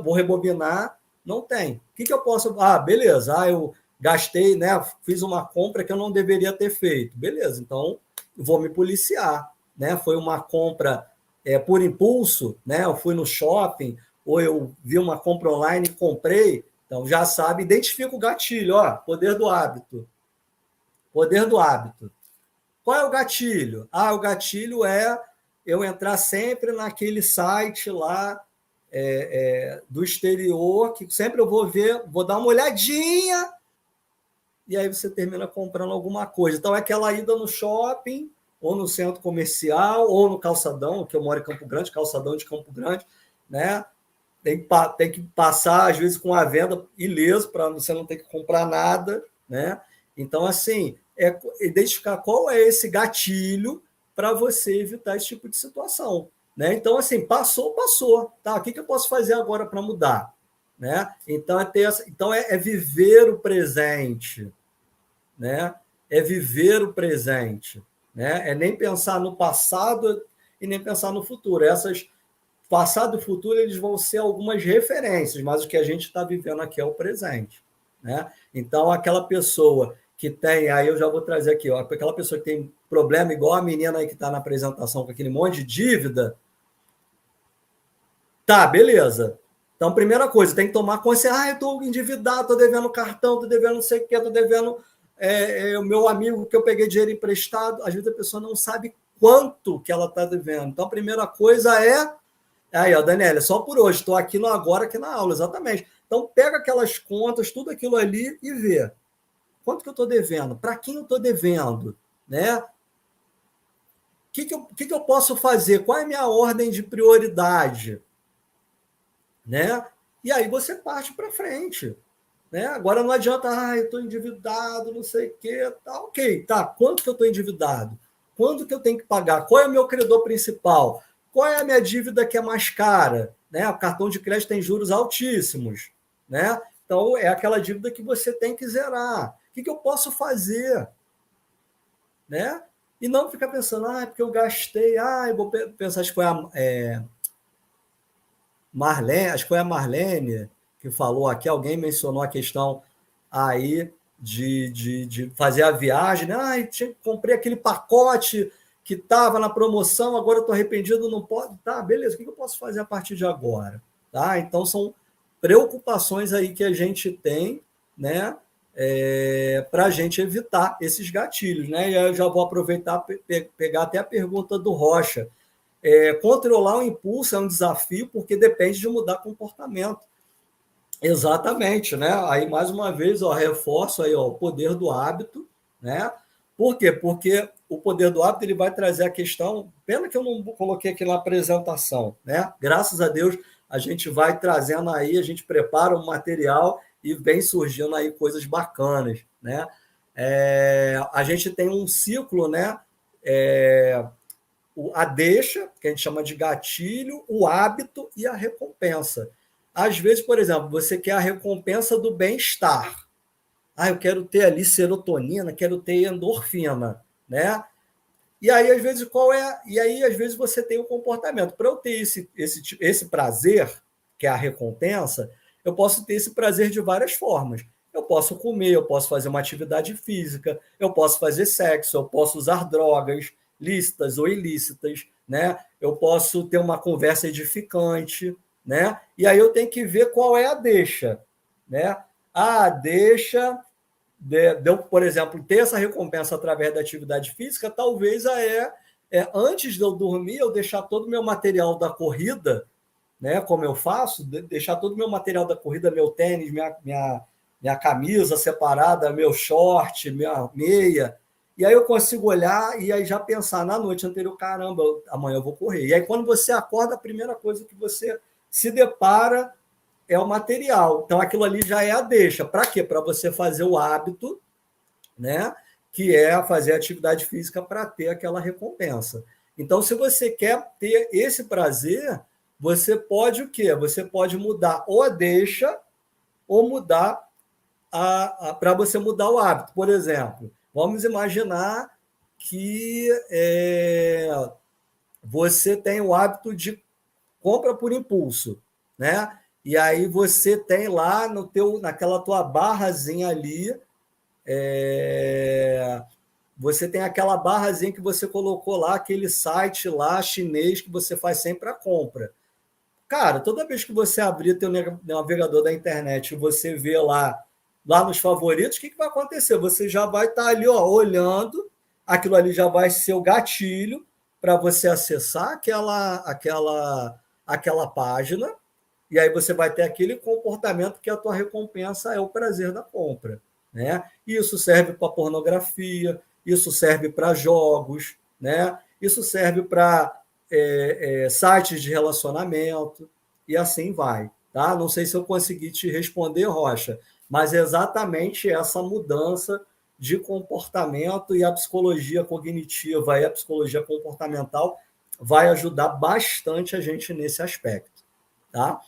Vou rebobinar. Não tem. O que eu posso... beleza. Eu gastei, né? Fiz uma compra que eu não deveria ter feito. Beleza, então vou me policiar, né? Foi uma compra por impulso, né? Eu fui no shopping ou eu vi uma compra online e comprei. Então já sabe, identifica o gatilho, poder do hábito. Poder do hábito. Qual é o gatilho? O gatilho é eu entrar sempre naquele site lá do exterior, que sempre eu vou ver, vou dar uma olhadinha, e aí você termina comprando alguma coisa. Então, é aquela ida no shopping, ou no centro comercial, ou no calçadão, que eu moro em Campo Grande, calçadão de Campo Grande, né? Tem que passar, às vezes, com a venda ileso, para você não ter que comprar nada, né? Então, assim, identificar qual é esse gatilho para você evitar esse tipo de situação, né? Então, assim, passou, tá? O que eu posso fazer agora para mudar, né? Então, é viver o presente, né? É viver o presente, né? É nem pensar no passado e nem pensar no futuro. Passado e futuro, eles vão ser algumas referências, mas o que a gente está vivendo aqui é o presente, né? Então, aquela pessoa que tem, aí eu já vou trazer aqui, aquela pessoa que tem problema, igual a menina aí que está na apresentação com aquele monte de dívida, tá, beleza. Então, primeira coisa, tem que tomar consciência, eu estou endividado, estou devendo cartão, estou devendo não sei o quê, estou devendo o meu amigo que eu peguei dinheiro emprestado. Às vezes a pessoa não sabe quanto que ela está devendo. Então, a primeira coisa é... Aí, Daniela, só por hoje, estou aqui no agora, aqui na aula, exatamente. Então, pega aquelas contas, tudo aquilo ali e vê. Quanto que eu estou devendo? Para quem eu estou devendo? Né? O que eu posso fazer? Qual é a minha ordem de prioridade? Né? E aí você parte para frente. Né? Agora não adianta, eu estou endividado, não sei o quê. Tá, ok, tá. Quanto que eu estou endividado? Quando que eu tenho que pagar? Qual é o meu credor principal? Qual é a minha dívida que é mais cara? Né? O cartão de crédito tem juros altíssimos. Né? Então, é aquela dívida que você tem que zerar. O que eu posso fazer? Né? E não ficar pensando, porque eu gastei, eu vou pensar, acho que foi Marlene, acho que foi a Marlene que falou aqui, alguém mencionou a questão aí de fazer a viagem, né? Comprei aquele pacote que estava na promoção, agora eu estou arrependido, não pode. Tá, beleza, o que eu posso fazer a partir de agora? Tá? Então, são preocupações aí que a gente tem, né? Para a gente evitar esses gatilhos, né? E aí eu já vou aproveitar pegar até a pergunta do Rocha. Controlar o impulso é um desafio porque depende de mudar comportamento. Exatamente, né? Aí, mais uma vez, reforço aí, o poder do hábito, né? Por quê? Porque o poder do hábito ele vai trazer a questão. Pena que eu não coloquei aqui na apresentação, né? Graças a Deus, a gente vai trazendo aí, a gente prepara o material e vem surgindo aí coisas bacanas, né? A gente tem um ciclo, né? A deixa, que a gente chama de gatilho, o hábito e a recompensa. Às vezes, por exemplo, você quer a recompensa do bem-estar. Eu quero ter ali serotonina, quero ter endorfina, né? E aí, às vezes, às vezes, você tem um comportamento. Para eu ter esse prazer, que é a recompensa, eu posso ter esse prazer de várias formas. Eu posso comer, eu posso fazer uma atividade física, eu posso fazer sexo, eu posso usar drogas lícitas ou ilícitas, né? Eu posso ter uma conversa edificante, né? E aí eu tenho que ver qual é a deixa, né? A deixa por exemplo, ter essa recompensa através da atividade física, talvez antes de eu dormir, eu deixar todo o meu material da corrida, né? Como eu faço, deixar todo o meu material da corrida, meu tênis, minha camisa separada, meu short, minha meia. E aí eu consigo olhar e aí já pensar na noite anterior, caramba, amanhã eu vou correr. E aí quando você acorda, a primeira coisa que você se depara é o material. Então aquilo ali já é a deixa. Para quê? Para você fazer o hábito, né? Que é fazer atividade física para ter aquela recompensa. Então, se você quer ter esse prazer, você pode o quê? Você pode mudar ou a deixa ou mudar para você mudar o hábito. Por exemplo, vamos imaginar que você tem o hábito de compra por impulso, né? E aí você tem lá naquela tua barrazinha ali, você tem aquela barrazinha que você colocou lá, aquele site lá chinês que você faz sempre a compra. Cara, toda vez que você abrir teu navegador da internet e você vê lá nos favoritos, o que vai acontecer? Você já vai estar ali, olhando, aquilo ali já vai ser o gatilho para você acessar aquela página, e aí você vai ter aquele comportamento que a tua recompensa é o prazer da compra, né? Isso serve para pornografia, isso serve para jogos, né? Isso serve para sites de relacionamento, e assim vai. Tá? Não sei se eu consegui te responder, Rocha, mas é exatamente essa mudança de comportamento e a psicologia cognitiva e a psicologia comportamental vai ajudar bastante a gente nesse aspecto. Tá?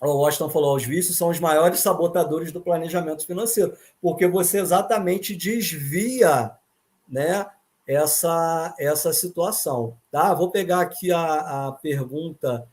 O Washington falou, os vícios são os maiores sabotadores do planejamento financeiro, porque você exatamente desvia, né, essa situação. Tá? Vou pegar aqui a pergunta.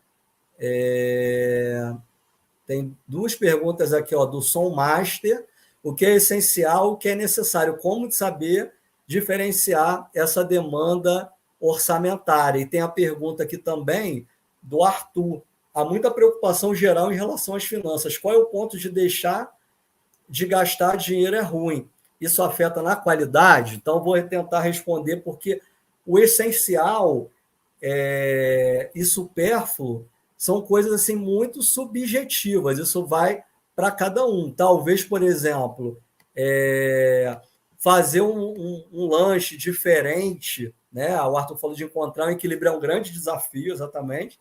Tem duas perguntas aqui, do Som Master. O que é essencial, o que é necessário, como saber diferenciar essa demanda orçamentária? E tem a pergunta aqui também do Arthur. Há muita preocupação geral em relação às finanças. Qual é o ponto de deixar de gastar dinheiro é ruim? Isso afeta na qualidade? Então, vou tentar responder, porque o essencial e supérfluo são coisas assim, muito subjetivas. Isso vai para cada um. Talvez, por exemplo, fazer um lanche diferente, né? O Arthur falou de encontrar um equilíbrio, é um grande desafio, exatamente.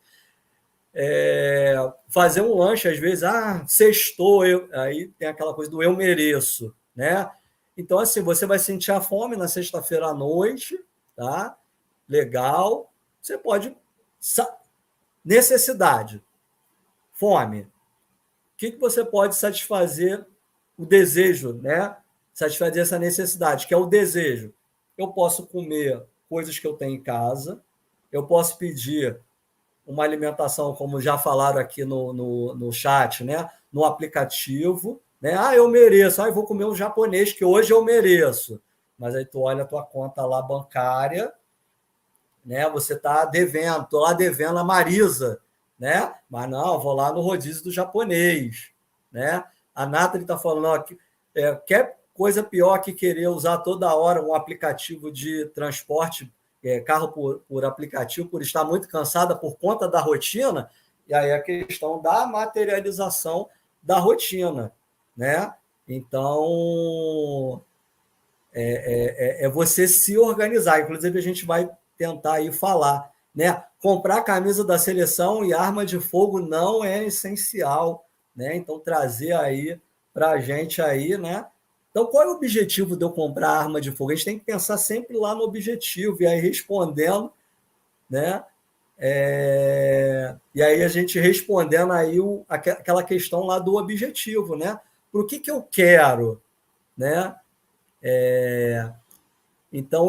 Fazer um lanche, às vezes, sextou, aí tem aquela coisa do eu mereço, né? Então, assim, você vai sentir a fome na sexta-feira à noite, tá? Legal. Você pode... Necessidade. Fome. O que você pode satisfazer o desejo, né? Satisfazer essa necessidade, que é o desejo. Eu posso comer coisas que eu tenho em casa, eu posso pedir uma alimentação, como já falaram aqui no chat, né? No aplicativo, né? Eu mereço, eu vou comer um japonês que hoje eu mereço. mas aí tu olha a tua conta lá bancária, né? Você está devendo, estou lá devendo a Marisa, né? Mas não, vou lá no rodízio do japonês, né? A Nathalie está falando, ó, quer coisa pior que querer usar toda hora um aplicativo de transporte, carro por aplicativo, por estar muito cansada por conta da rotina, e aí a questão da materialização da rotina, né? Então, é você se organizar. Inclusive, a gente vai tentar aí falar, né? Comprar a camisa da seleção e arma de fogo não é essencial, né? Então, trazer aí para a gente aí, né? Então, qual é o objetivo de eu comprar arma de fogo? A gente tem que pensar sempre lá no objetivo, e aí respondendo, né? E aí a gente respondendo aí aquela questão lá do objetivo, né? Por que eu quero, né? Então,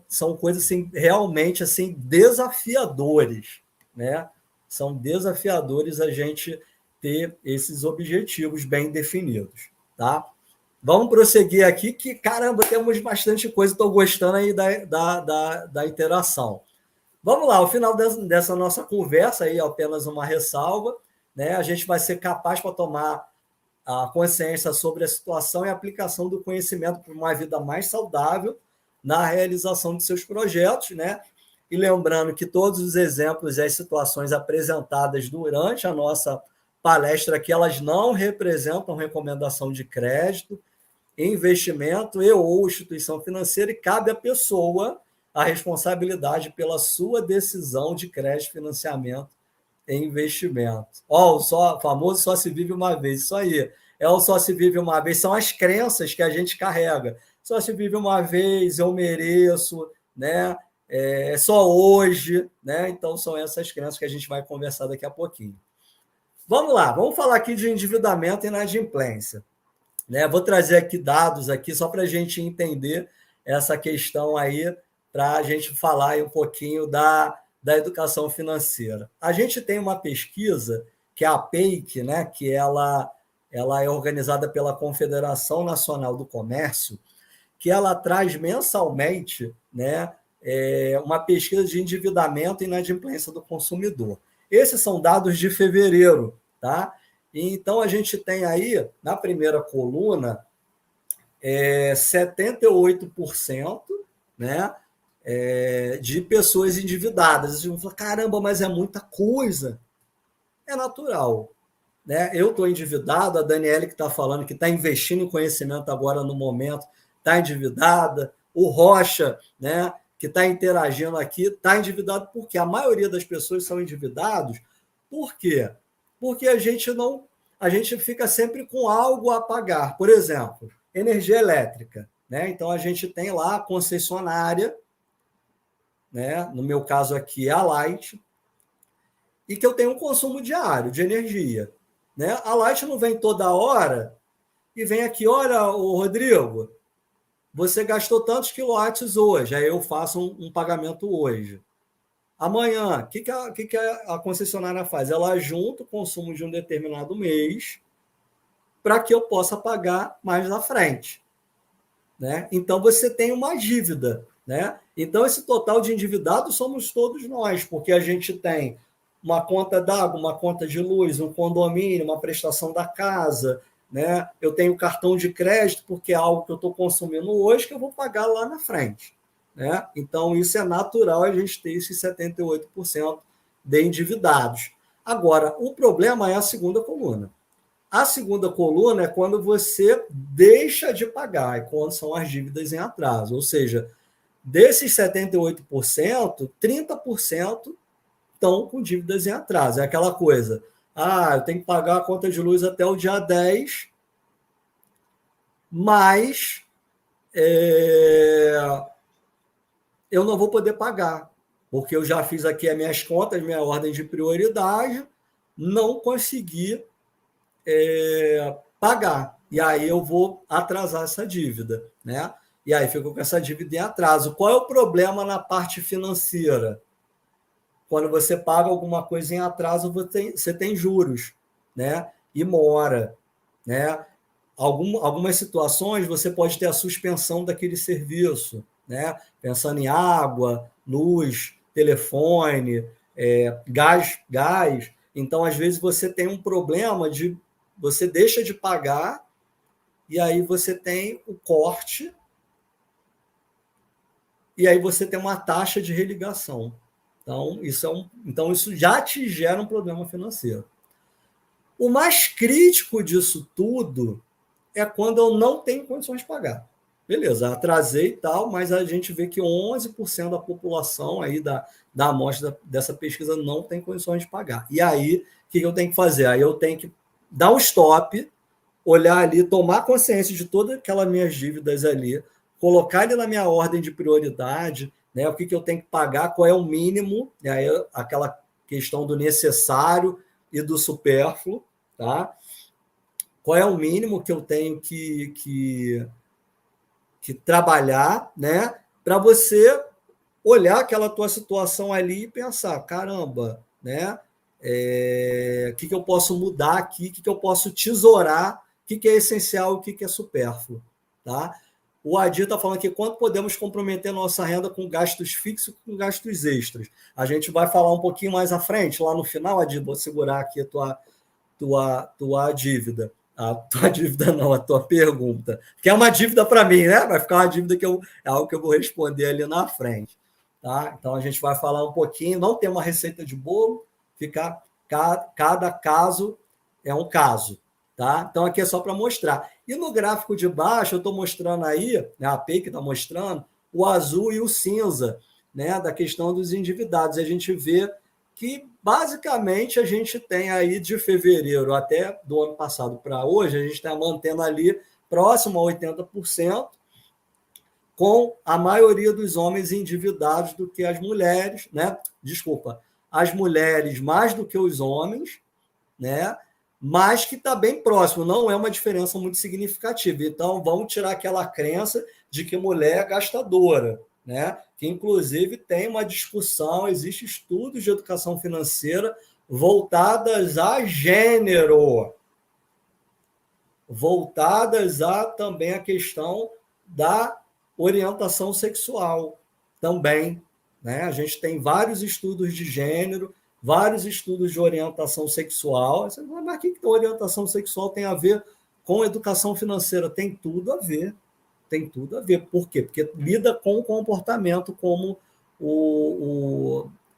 são coisas assim, realmente assim, desafiadores, né? São desafiadores a gente ter esses objetivos bem definidos, tá? Vamos prosseguir aqui, que, caramba, temos bastante coisa, estou gostando aí da interação. Vamos lá, ao final dessa nossa conversa, aí apenas uma ressalva, né? A gente vai ser capaz para tomar a consciência sobre a situação e a aplicação do conhecimento para uma vida mais saudável na realização de seus projetos, né? E lembrando que todos os exemplos e as situações apresentadas durante a nossa palestra aqui, elas não representam recomendação de crédito, investimento e ou instituição financeira, e cabe à pessoa a responsabilidade pela sua decisão de crédito, financiamento em investimento. O famoso só se vive uma vez, isso aí. O só se vive uma vez, são as crenças que a gente carrega. Só se vive uma vez, eu mereço, né? Só hoje, né? Então, são essas crenças que a gente vai conversar daqui a pouquinho. Vamos lá, vamos falar aqui de endividamento e inadimplência, né? Vou trazer aqui dados aqui só para a gente entender essa questão aí, para a gente falar aí um pouquinho da educação financeira. A gente tem uma pesquisa, que é a PEIC, né, que ela é organizada pela Confederação Nacional do Comércio, que ela traz mensalmente, né, uma pesquisa de endividamento e inadimplência do consumidor. Esses são dados de fevereiro, tá? Então, a gente tem aí, na primeira coluna, 78%, né, de pessoas endividadas. Vocês vão falar, caramba, mas é muita coisa. É natural, né? Eu estou endividado, a Daniele que está falando que está investindo em conhecimento agora no momento, está endividada, o Rocha, né, que está interagindo aqui, está endividado, porque a maioria das pessoas são endividados. Por quê? Porque a gente fica sempre com algo a pagar. Por exemplo, energia elétrica, né? Então a gente tem lá a concessionária, né? No meu caso aqui é a Light, e que eu tenho um consumo diário de energia, né? A Light não vem toda hora e vem aqui, olha, Rodrigo, você gastou tantos quilowatts hoje, aí eu faço um pagamento hoje. Amanhã, o que a concessionária faz? Ela junta o consumo de um determinado mês para que eu possa pagar mais na frente, né? Então, você tem uma dívida, né? Então, esse total de endividados somos todos nós, porque a gente tem uma conta d'água, uma conta de luz, um condomínio, uma prestação da casa, né? Eu tenho cartão de crédito, porque é algo que eu estou consumindo hoje que eu vou pagar lá na frente, né? Então, isso é natural a gente ter esses 78% de endividados. Agora, o problema é a segunda coluna. A segunda coluna é quando você deixa de pagar, e quando são as dívidas em atraso. Ou seja, desses 78%, 30% estão com dívidas em atraso. É aquela coisa, eu tenho que pagar a conta de luz até o dia 10, mas eu não vou poder pagar, porque eu já fiz aqui as minhas contas, minha ordem de prioridade, não consegui pagar. E aí eu vou atrasar essa dívida, né? E aí fico com essa dívida em atraso. Qual é o problema na parte financeira? Quando você paga alguma coisa em atraso, você tem juros, né? E mora, né? algumas situações você pode ter a suspensão daquele serviço, né? Pensando em água, luz, telefone, gás. Então, às vezes, você tem um problema de você deixa de pagar e aí você tem o corte e aí você tem uma taxa de religação. Então, isso já te gera um problema financeiro. O mais crítico disso tudo é quando eu não tenho condições de pagar. Beleza, atrasei e tal, mas a gente vê que 11% da população aí da amostra dessa pesquisa não tem condições de pagar. E aí, o que eu tenho que fazer? Aí eu tenho que dar um stop, olhar ali, tomar consciência de todas aquelas minhas dívidas ali, colocar ele na minha ordem de prioridade, né? O que eu tenho que pagar, qual é o mínimo, e aí aquela questão do necessário e do supérfluo, tá? Qual é o mínimo que eu tenho que trabalhar, né? Para você olhar aquela tua situação ali e pensar, caramba, né? O que eu posso mudar aqui, o que eu posso tesourar, o que é essencial, o que é supérfluo, tá? O Adir está falando aqui, quanto podemos comprometer nossa renda com gastos fixos e com gastos extras? A gente vai falar um pouquinho mais à frente, lá no final, Adir, vou segurar aqui a tua dívida. A tua dívida não, a tua pergunta. Que é uma dívida para mim, né? Vai ficar uma dívida é algo que eu vou responder ali na frente. Tá? Então, a gente vai falar um pouquinho, não tem uma receita de bolo, cada caso é um caso. Tá? Então, aqui é só para mostrar. E no gráfico de baixo, eu estou mostrando aí, né, a PEI que está mostrando, o azul e o cinza, né, da questão dos endividados. E a gente vê que, basicamente, a gente tem aí de fevereiro até do ano passado para hoje, a gente está mantendo ali próximo a 80%, com a maioria dos homens endividados do que as mulheres, né? Desculpa, as mulheres mais do que os homens, né? Mas que está bem próximo, não é uma diferença muito significativa. Então, vamos tirar aquela crença de que mulher é gastadora, né? Que, inclusive, tem uma discussão, existem estudos de educação financeira voltadas a gênero, voltadas a também a questão da orientação sexual também, né? A gente tem vários estudos de gênero, vários estudos de orientação sexual. Mas o que a orientação sexual tem a ver com educação financeira? Tem tudo a ver. Tem tudo a ver. Por quê? Porque lida com o comportamento, como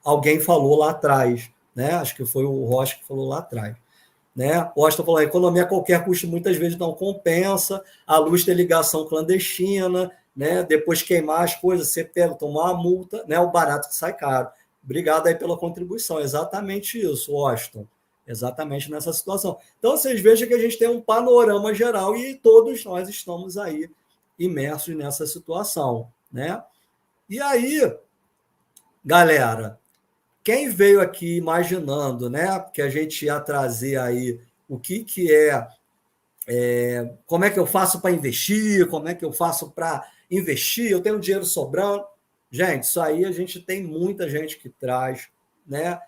alguém falou lá atrás, né? Acho que foi o Rocha que falou lá atrás. Né? O Austin falou, a economia a qualquer custo muitas vezes não compensa, a luz tem ligação clandestina, né? Depois queimar as coisas, você pega, tomar uma multa, né? O barato que sai caro. Obrigado aí pela contribuição. Exatamente isso, Austin. Exatamente nessa situação. Então, vocês vejam que a gente tem um panorama geral e todos nós estamos aí imersos nessa situação, né? E aí, galera, quem veio aqui imaginando, né, que a gente ia trazer aí o que como é que eu faço para investir, como é que eu faço para investir, eu tenho dinheiro sobrando. Gente, isso aí a gente tem muita gente que traz, né?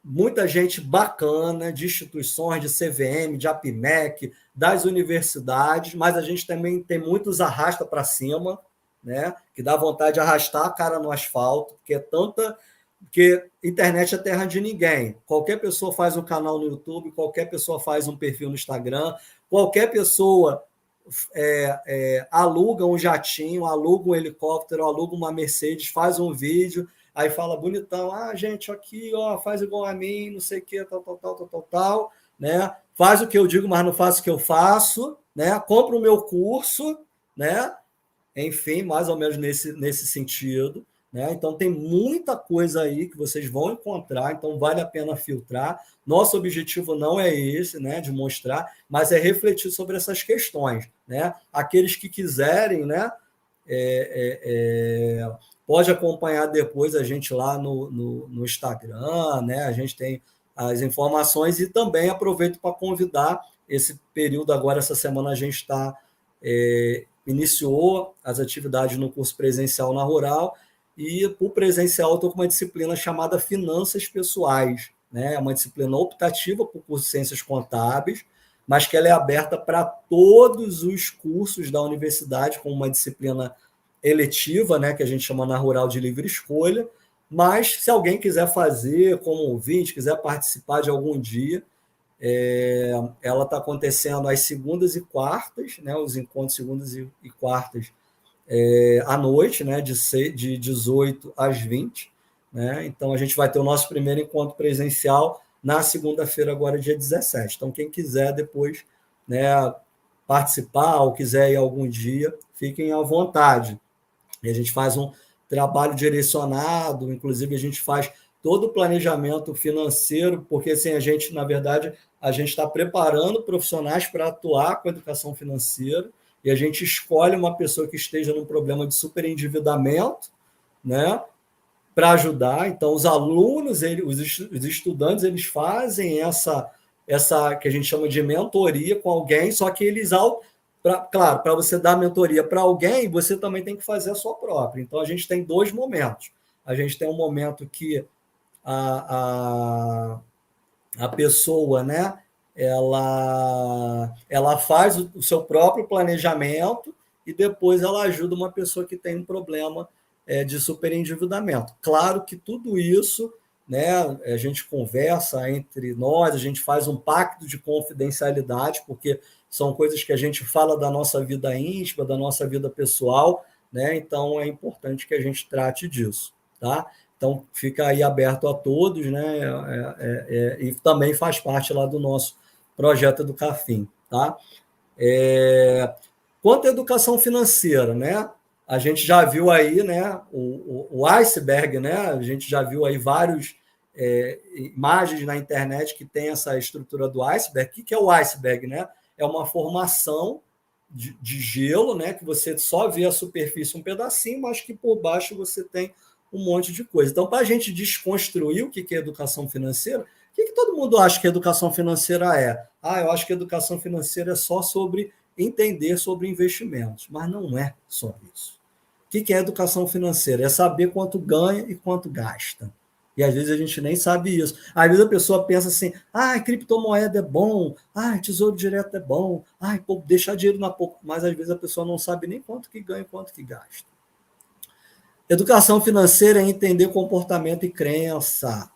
Muita gente bacana de instituições, de CVM, de APMEC, das universidades, mas a gente também tem muitos arrasta para cima, né? Que dá vontade de arrastar a cara no asfalto, porque internet é terra de ninguém. Qualquer pessoa faz um canal no YouTube, qualquer pessoa faz um perfil no Instagram, qualquer pessoa aluga um jatinho, aluga um helicóptero, aluga uma Mercedes, faz um vídeo, aí fala bonitão, gente, aqui, ó, faz igual a mim, não sei o que, tal, né? Faz o que eu digo, mas não faz o que eu faço, né? Compra o meu curso, né? Enfim, mais ou menos nesse sentido, né? Então, tem muita coisa aí que vocês vão encontrar, então vale a pena filtrar. Nosso objetivo não é esse, né, de mostrar, mas é refletir sobre essas questões, né? Aqueles que quiserem, né, pode acompanhar depois a gente lá no Instagram, né? A gente tem as informações e também aproveito para convidar esse período agora, essa semana a gente iniciou as atividades no curso presencial na Rural e o presencial eu estou com uma disciplina chamada Finanças Pessoais, né? É uma disciplina optativa para o curso de Ciências Contábeis, mas que ela é aberta para todos os cursos da universidade, com uma disciplina eletiva, né, que a gente chama na Rural de livre escolha, mas se alguém quiser fazer como ouvinte, quiser participar de algum dia, ela está acontecendo às segundas e quartas, né, os encontros segundas e quartas à noite, né, de 18 às 20. Né? Então, a gente vai ter o nosso primeiro encontro presencial na segunda-feira, agora dia 17. Então, quem quiser depois, né, participar ou quiser ir algum dia, fiquem à vontade. E a gente faz um trabalho direcionado, inclusive a gente faz todo o planejamento financeiro, porque assim, a gente, na verdade, a gente está preparando profissionais para atuar com a educação financeira, e a gente escolhe uma pessoa que esteja num problema de superendividamento, né, para ajudar. Então, os alunos, os estudantes, eles fazem essa que a gente chama de mentoria com alguém, só que eles, claro, para você dar mentoria para alguém, você também tem que fazer a sua própria. Então, a gente tem dois momentos. A gente tem um momento que a pessoa, né, ela faz o seu próprio planejamento e depois ela ajuda uma pessoa que tem um problema de superendividamento. Claro que tudo isso, né, a gente conversa entre nós, a gente faz um pacto de confidencialidade, porque são coisas que a gente fala da nossa vida íntima, da nossa vida pessoal, né? Então é importante que a gente trate disso, tá? Então fica aí aberto a todos, né? E também faz parte lá do nosso projeto do Cafim, tá? Quanto à educação financeira, né? A gente já viu aí, né, o iceberg, né? A gente já viu aí várias imagens na internet que tem essa estrutura do iceberg. O que é o iceberg, né? É uma formação de gelo, né? Que você só vê a superfície um pedacinho, mas que por baixo você tem um monte de coisa. Então, para a gente desconstruir o que é educação financeira, o que todo mundo acha que educação financeira é? Eu acho que educação financeira é só sobre entender sobre investimentos, mas não é só isso. O que é educação financeira? É saber quanto ganha e quanto gasta. E às vezes a gente nem sabe isso. Às vezes a pessoa pensa assim, criptomoeda é bom, tesouro direto é bom, deixar dinheiro na pouco. Mas às vezes a pessoa não sabe nem quanto que ganha e quanto que gasta. Educação financeira é entender comportamento e crença.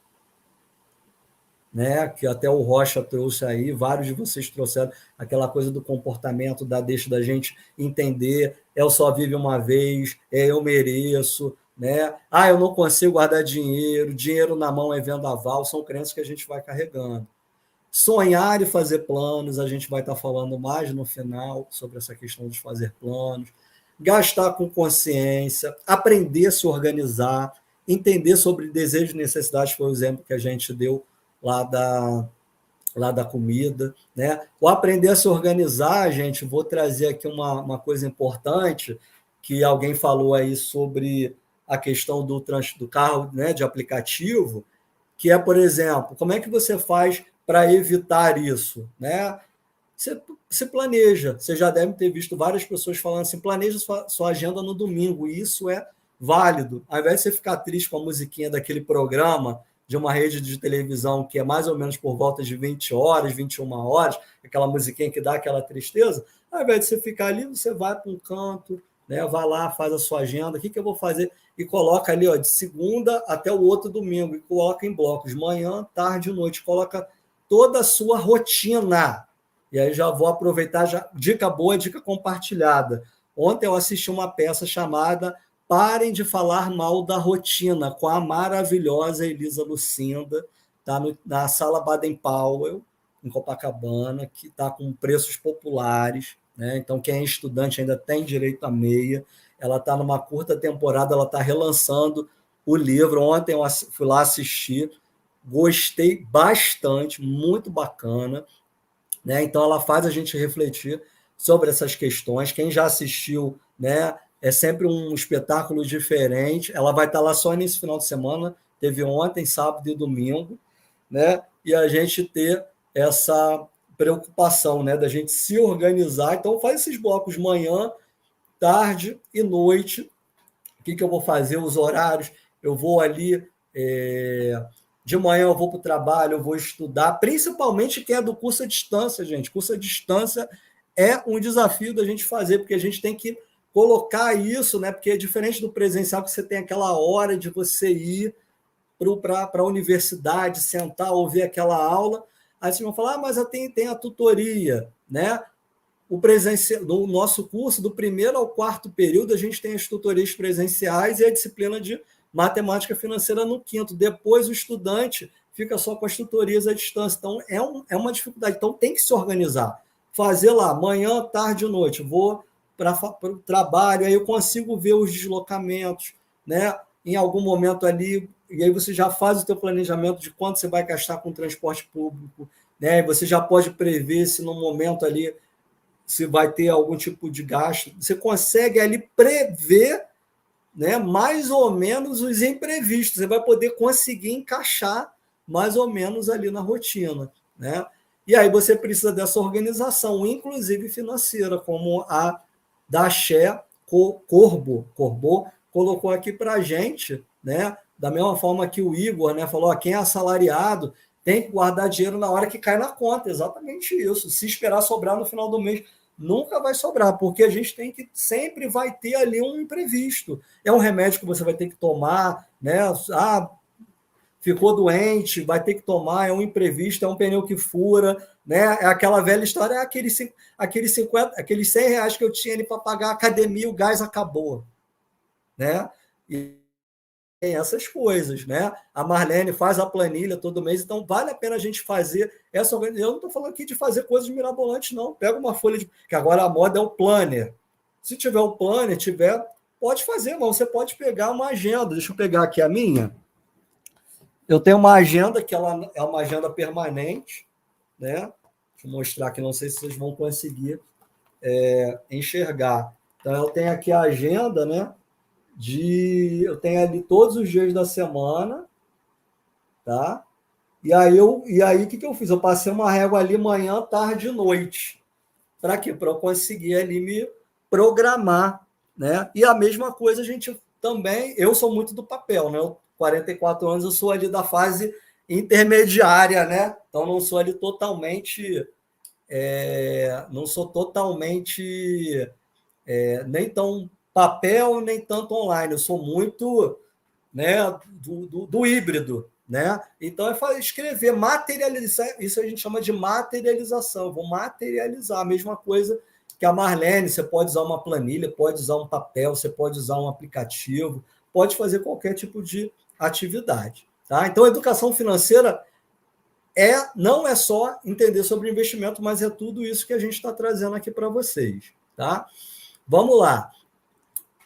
Né, que até o Rocha trouxe aí, vários de vocês trouxeram aquela coisa do comportamento, deixa da gente entender, eu só vivo uma vez, eu mereço, né? Eu não consigo guardar dinheiro, dinheiro na mão é vendaval, são crenças que a gente vai carregando. Sonhar e fazer planos, a gente vai estar falando mais no final sobre essa questão de fazer planos. Gastar com consciência, aprender a se organizar, entender sobre desejos e necessidades, foi o exemplo que a gente deu lá da comida, né? O aprender a se organizar, gente, vou trazer aqui uma coisa importante, que alguém falou aí sobre a questão do carro, né, de aplicativo, que é, por exemplo, como é que você faz para evitar isso, né? Você se planeja, você já deve ter visto várias pessoas falando assim, planeja sua agenda no domingo, e isso é válido. Ao invés de você ficar triste com a musiquinha daquele programa de uma rede de televisão que é mais ou menos por volta de 20 horas, 21 horas, aquela musiquinha que dá aquela tristeza, ao invés de você ficar ali, você vai para um canto, né, vai lá, faz a sua agenda, o que eu vou fazer? E coloca ali, de segunda até o outro domingo, e coloca em blocos, manhã, tarde e noite, coloca toda a sua rotina. E aí já vou aproveitar, dica boa, dica compartilhada. Ontem eu assisti uma peça chamada Parem de Falar Mal da Rotina, com a maravilhosa Elisa Lucinda, tá na Sala Baden-Powell, em Copacabana, que está com preços populares, né? Então, quem é estudante ainda tem direito a meia. Ela está numa curta temporada, ela está relançando o livro. Ontem eu fui lá assistir, gostei bastante, muito bacana, né? Então, ela faz a gente refletir sobre essas questões. Quem já assistiu, né, é sempre um espetáculo diferente. Ela vai estar lá só nesse final de semana, teve ontem, sábado e domingo, né? E a gente ter essa preocupação, né, da gente se organizar. Então, faz esses blocos manhã, tarde e noite. O que eu vou fazer? Os horários. Eu vou ali de manhã eu vou para o trabalho, eu vou estudar, principalmente quem é do curso à distância, gente. Curso à distância é um desafio da gente fazer, porque a gente tem que colocar isso, né? Porque é diferente do presencial, que você tem aquela hora de você ir para a universidade, sentar, ouvir aquela aula. Aí vocês vão falar, mas tem a tutoria, né? No nosso curso, do primeiro ao quarto período, a gente tem as tutorias presenciais e a disciplina de matemática financeira no quinto. Depois, o estudante fica só com as tutorias à distância. Então, é uma dificuldade. Então, tem que se organizar. Fazer lá, manhã, tarde e noite. Vou para o trabalho, aí eu consigo ver os deslocamentos, né? Em algum momento ali, e aí você já faz o teu planejamento de quanto você vai gastar com transporte público, né? Você já pode prever se no momento ali se vai ter algum tipo de gasto. Você consegue ali prever, né, mais ou menos os imprevistos. Você vai poder conseguir encaixar mais ou menos ali na rotina, né? E aí você precisa dessa organização, inclusive financeira, como a da Xé Corbo colocou aqui para a gente, né? Da mesma forma que o Igor, né, falou, ó, quem é assalariado tem que guardar dinheiro na hora que cai na conta. Exatamente isso. Se esperar sobrar no final do mês, nunca vai sobrar, porque a gente tem que sempre vai ter ali um imprevisto. É um remédio que você vai ter que tomar, né? Ah, ficou doente, vai ter que tomar, é um imprevisto, é um pneu que fura, né? É aquela velha história, é aqueles 50, aqueles R$ 100 que eu tinha ali para pagar a academia, o gás acabou, né? E tem essas coisas, né? A Marlene faz a planilha todo mês, então vale a pena a gente fazer essa organização. Eu não estou falando aqui de fazer coisas mirabolantes, não. Pega uma folha de. Que agora a moda é o planner. Se tiver o planner, pode fazer, mas você pode pegar uma agenda. Deixa eu pegar aqui a minha. Eu tenho uma agenda que ela é uma agenda permanente, né? Deixa eu mostrar aqui, não sei se vocês vão conseguir enxergar. Então, eu tenho aqui a agenda, né? Eu tenho ali todos os dias da semana, tá? E aí o que eu fiz? Eu passei uma régua ali manhã, tarde e noite. Para quê? Para eu conseguir ali me programar, né? E a mesma coisa a gente também, eu sou muito do papel, né? Eu, 44 anos, eu sou ali da fase intermediária, né? Então não sou ali totalmente, não sou totalmente nem tão papel, nem tanto online. Eu sou muito, né, do híbrido, né? Então é escrever, materializar, isso a gente chama de materialização. Eu vou materializar a mesma coisa que a Marlene. Você pode usar uma planilha, pode usar um papel, você pode usar um aplicativo, pode fazer qualquer tipo de atividade, tá? Então, a educação financeira não é só entender sobre investimento, mas é tudo isso que a gente está trazendo aqui para vocês, tá? Vamos lá.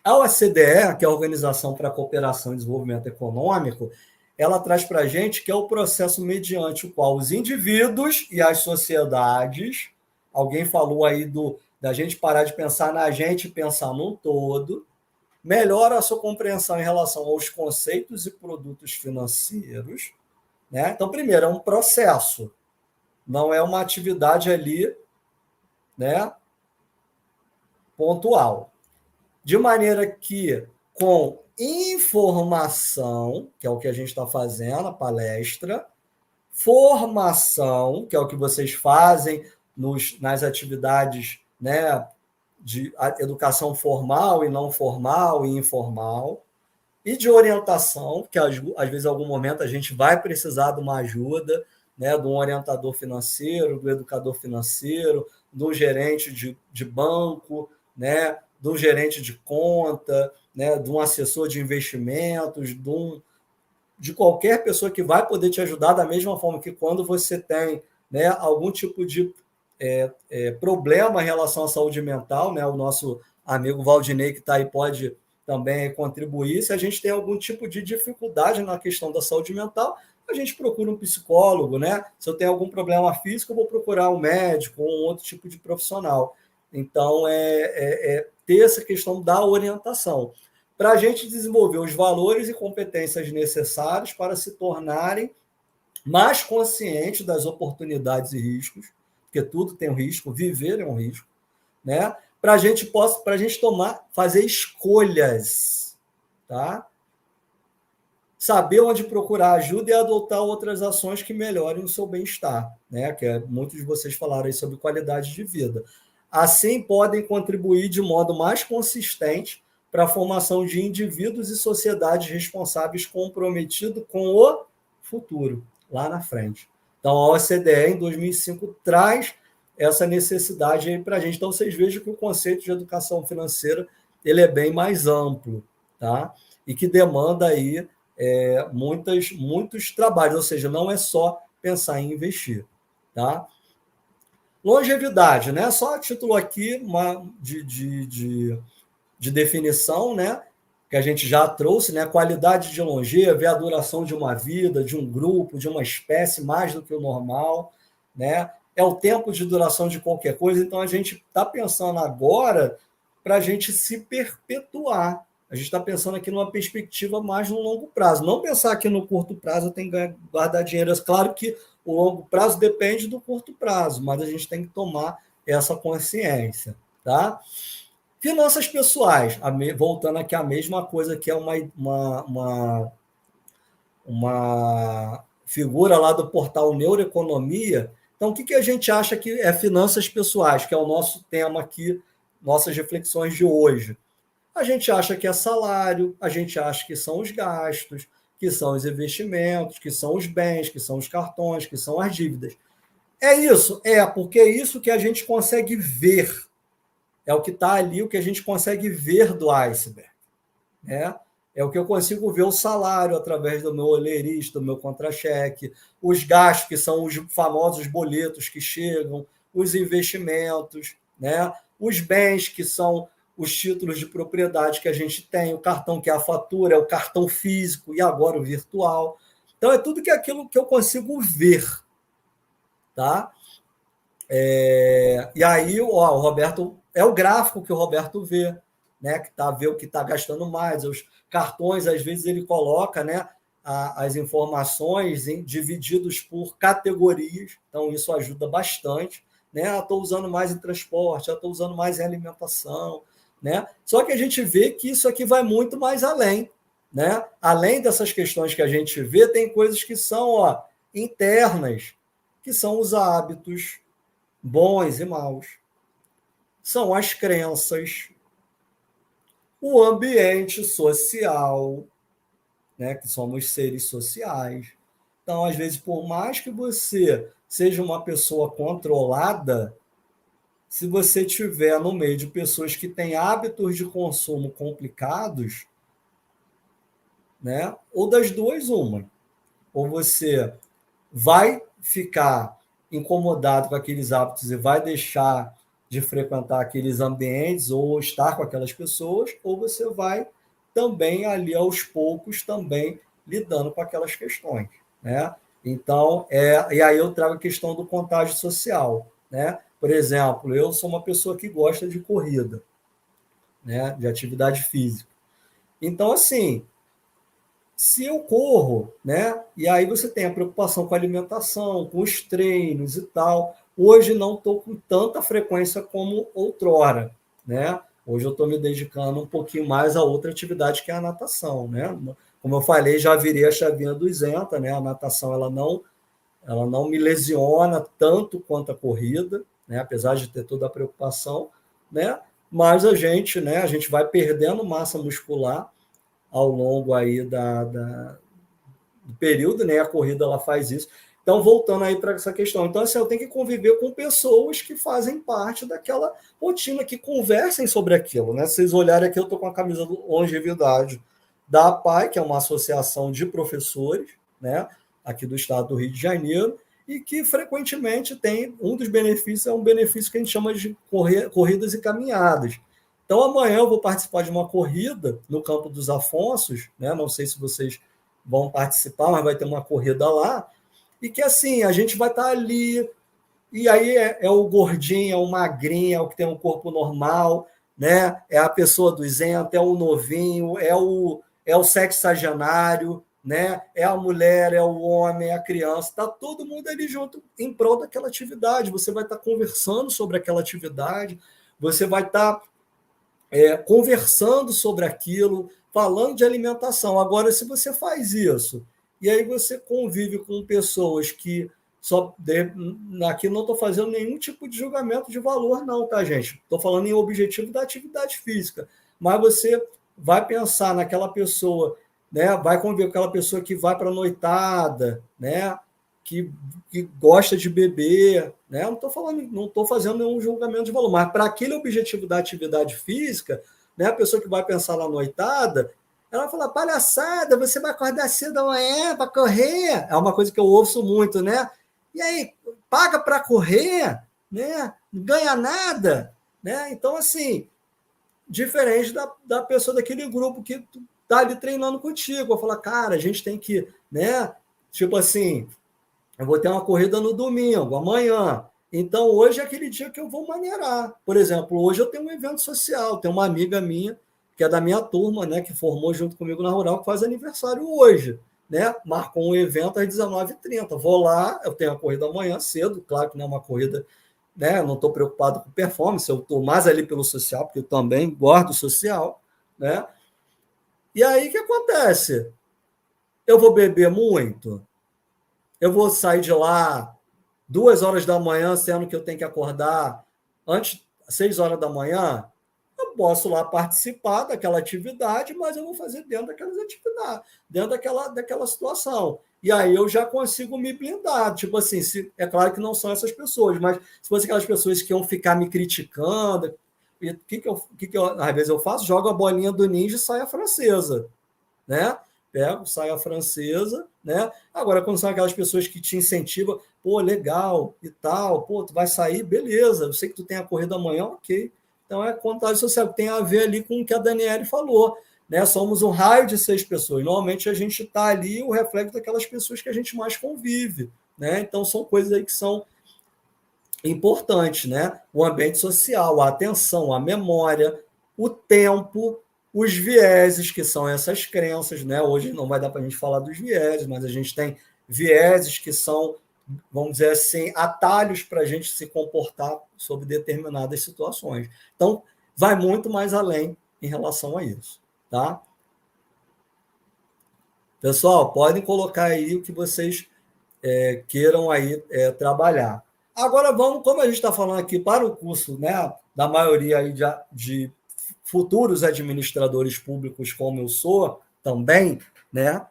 A OCDE, que é a Organização para a Cooperação e Desenvolvimento Econômico, ela traz para a gente que é o processo mediante o qual os indivíduos e as sociedades, alguém falou aí da gente parar de pensar na gente e pensar num todo, melhora a sua compreensão em relação aos conceitos e produtos financeiros, né? Então, primeiro, é um processo, não é uma atividade ali, né, pontual. De maneira que, com informação, que é o que a gente está fazendo, a palestra, formação, que é o que vocês fazem nas atividades, né, de educação formal e não formal e informal, e de orientação, que às vezes, em algum momento, a gente vai precisar de uma ajuda, né, de um orientador financeiro, do educador financeiro, do gerente de banco, né, do gerente de conta, né, de um assessor de investimentos, de qualquer pessoa que vai poder te ajudar, da mesma forma que quando você tem, né, algum tipo de problema em relação à saúde mental, né, o nosso amigo Valdinei, que está aí, pode também contribuir. Se a gente tem algum tipo de dificuldade na questão da saúde mental, a gente procura um psicólogo, né? Se eu tenho algum problema físico, eu vou procurar um médico ou um outro tipo de profissional. Então, ter essa questão da orientação, para a gente desenvolver os valores e competências necessários para se tornarem mais conscientes das oportunidades e riscos, porque tudo tem um risco, viver é um risco, né? Para a gente fazer escolhas, tá? saber onde procurar ajuda e adotar outras ações que melhorem o seu bem-estar, né? Que muitos de vocês falaram aí sobre qualidade de vida. Assim, podem contribuir de modo mais consistente para a formação de indivíduos e sociedades responsáveis comprometidos com o futuro, lá na frente. Então, a OCDE, em 2005, traz essa necessidade aí para a gente. Então, vocês vejam que o conceito de educação financeira ele é bem mais amplo, tá? E que demanda aí muitos trabalhos, ou seja, não é só pensar em investir, tá? Longevidade, né? Só a título aqui de definição, né? Que a gente já trouxe, né? Qualidade de longeva, é a duração de uma vida, de um grupo, de uma espécie, mais do que o normal, né? É o tempo de duração de qualquer coisa. Então, a gente está pensando agora para a gente se perpetuar. A gente está pensando aqui numa perspectiva mais no longo prazo. Não pensar que no curto prazo tem que guardar dinheiro. É claro que o longo prazo depende do curto prazo, mas a gente tem que tomar essa consciência, tá? Finanças pessoais, voltando aqui à mesma coisa, que é uma figura lá do portal Neuroeconomia. Então, o que a gente acha que é finanças pessoais, que é o nosso tema aqui, nossas reflexões de hoje? A gente acha que é salário, a gente acha que são os gastos, que são os investimentos, que são os bens, que são os cartões, que são as dívidas. É isso? Porque é isso que a gente consegue ver. É o que está ali, o que a gente consegue ver do iceberg, né? É o que eu consigo ver o salário através do meu olerista, do meu contra-cheque, os gastos, que são os famosos boletos que chegam, os investimentos, né? Os bens, que são os títulos de propriedade que a gente tem, o cartão, que é a fatura, é o cartão físico e agora o virtual. Então, é tudo aquilo que eu consigo ver, tá? E aí, o Roberto, é o gráfico que o Roberto vê, né? Que vê o que está gastando mais. Os cartões, às vezes, ele coloca, né, as informações divididos por categorias, então isso ajuda bastante, né? Estou usando mais em transporte, estou usando mais em alimentação, né? Só que a gente vê que isso aqui vai muito mais além, né? Além dessas questões que a gente vê, tem coisas que são internas, que são os hábitos bons e maus, são as crenças, o ambiente social, né, que somos seres sociais. Então, às vezes, por mais que você seja uma pessoa controlada, se você estiver no meio de pessoas que têm hábitos de consumo complicados, né, ou das duas, uma. Ou você vai ficar incomodado com aqueles hábitos e vai deixar de frequentar aqueles ambientes ou estar com aquelas pessoas, ou você vai também ali aos poucos também lidando com aquelas questões, né? Então, e aí eu trago a questão do contágio social, né? Por exemplo, eu sou uma pessoa que gosta de corrida, né? De atividade física. Então, assim, se eu corro, né? E aí você tem a preocupação com a alimentação, com os treinos e tal. Hoje não estou com tanta frequência como outrora, né? Hoje eu estou me dedicando um pouquinho mais a outra atividade que é a natação, né? Como eu falei, já virei a chavinha do isenta, né? A natação ela não me lesiona tanto quanto a corrida, né? Apesar de ter toda a preocupação, né? Mas a gente vai perdendo massa muscular ao longo aí do período, né? A corrida ela faz isso. Então, voltando aí para essa questão. Então, assim, eu tenho que conviver com pessoas que fazem parte daquela rotina, que conversem sobre aquilo, né? Se vocês olharem aqui, eu estou com a camisa do Longevidade da APAI, que é uma associação de professores, né? Aqui do estado do Rio de Janeiro, e que frequentemente tem um dos benefícios, é um benefício que a gente chama de corridas e caminhadas. Então, amanhã eu vou participar de uma corrida no Campo dos Afonsos, né? Não sei se vocês vão participar, mas vai ter uma corrida lá, e que assim, a gente vai estar ali, e aí é o gordinho, é o magrinho, é o que tem um corpo normal, né? É a pessoa do isento, é o novinho, é o sexagenário, né? É a mulher, é o homem, é a criança, está todo mundo ali junto em prol daquela atividade. Você vai estar conversando sobre aquela atividade, você vai estar conversando sobre aquilo, falando de alimentação. Agora, se você faz isso, e aí você convive com pessoas que aqui não estou fazendo nenhum tipo de julgamento de valor, não, tá, gente? Estou falando em objetivo da atividade física. Mas você vai pensar naquela pessoa, né? Vai conviver com aquela pessoa que vai para a noitada, né? Que gosta de beber, né? Não estou fazendo nenhum julgamento de valor, mas para aquele objetivo da atividade física, né? A pessoa que vai pensar na noitada, ela vai falar: palhaçada, você vai acordar cedo amanhã para correr. É uma coisa que eu ouço muito, né? E aí, paga para correr, né? Não ganha nada, né? Então, assim, diferente da pessoa daquele grupo que está ali treinando contigo. Eu falo: cara, a gente tem que, né? Tipo assim, eu vou ter uma corrida no domingo, amanhã. Então, hoje é aquele dia que eu vou maneirar. Por exemplo, hoje eu tenho um evento social, tem uma amiga minha, que é da minha turma, né, que formou junto comigo na Rural, que faz aniversário hoje. Né? Marcou um evento às 19h30. Vou lá, eu tenho a corrida amanhã cedo, claro que não é uma corrida, né? Eu não estou preocupado com performance, eu estou mais ali pelo social, porque eu também gosto do social. Né? E aí o que acontece? Eu vou beber muito? Eu vou sair de lá 2 horas da manhã, sendo que eu tenho que acordar antes, 6 horas da manhã? Eu posso lá participar daquela atividade, mas eu vou fazer dentro daquelas atividades, dentro daquela situação. E aí eu já consigo me blindar. Tipo assim, é claro que não são essas pessoas, mas se fossem aquelas pessoas que iam ficar me criticando, o que eu, às vezes eu faço? Jogo a bolinha do ninja e saia francesa. Né? Pego, saia francesa, né? Agora, quando são aquelas pessoas que te incentivam, pô, legal e tal, pô, tu vai sair, beleza, eu sei que tu tem a corrida amanhã, ok. Então, é contágio social, tem a ver ali com o que a Daniele falou, né? Somos um raio de 6 pessoas. Normalmente, a gente está ali, o reflexo daquelas pessoas que a gente mais convive, né? Então, são coisas aí que são importantes, né? O ambiente social, a atenção, a memória, o tempo, os vieses, que são essas crenças, né? Hoje não vai dar para a gente falar dos vieses, mas a gente tem vieses que são, vamos dizer assim, atalhos para a gente se comportar sobre determinadas situações. Então, vai muito mais além em relação a isso, tá? Pessoal, podem colocar aí o que vocês queiram aí trabalhar. Agora vamos, como a gente está falando aqui para o curso, né, da maioria aí de futuros administradores públicos, como eu sou também, né,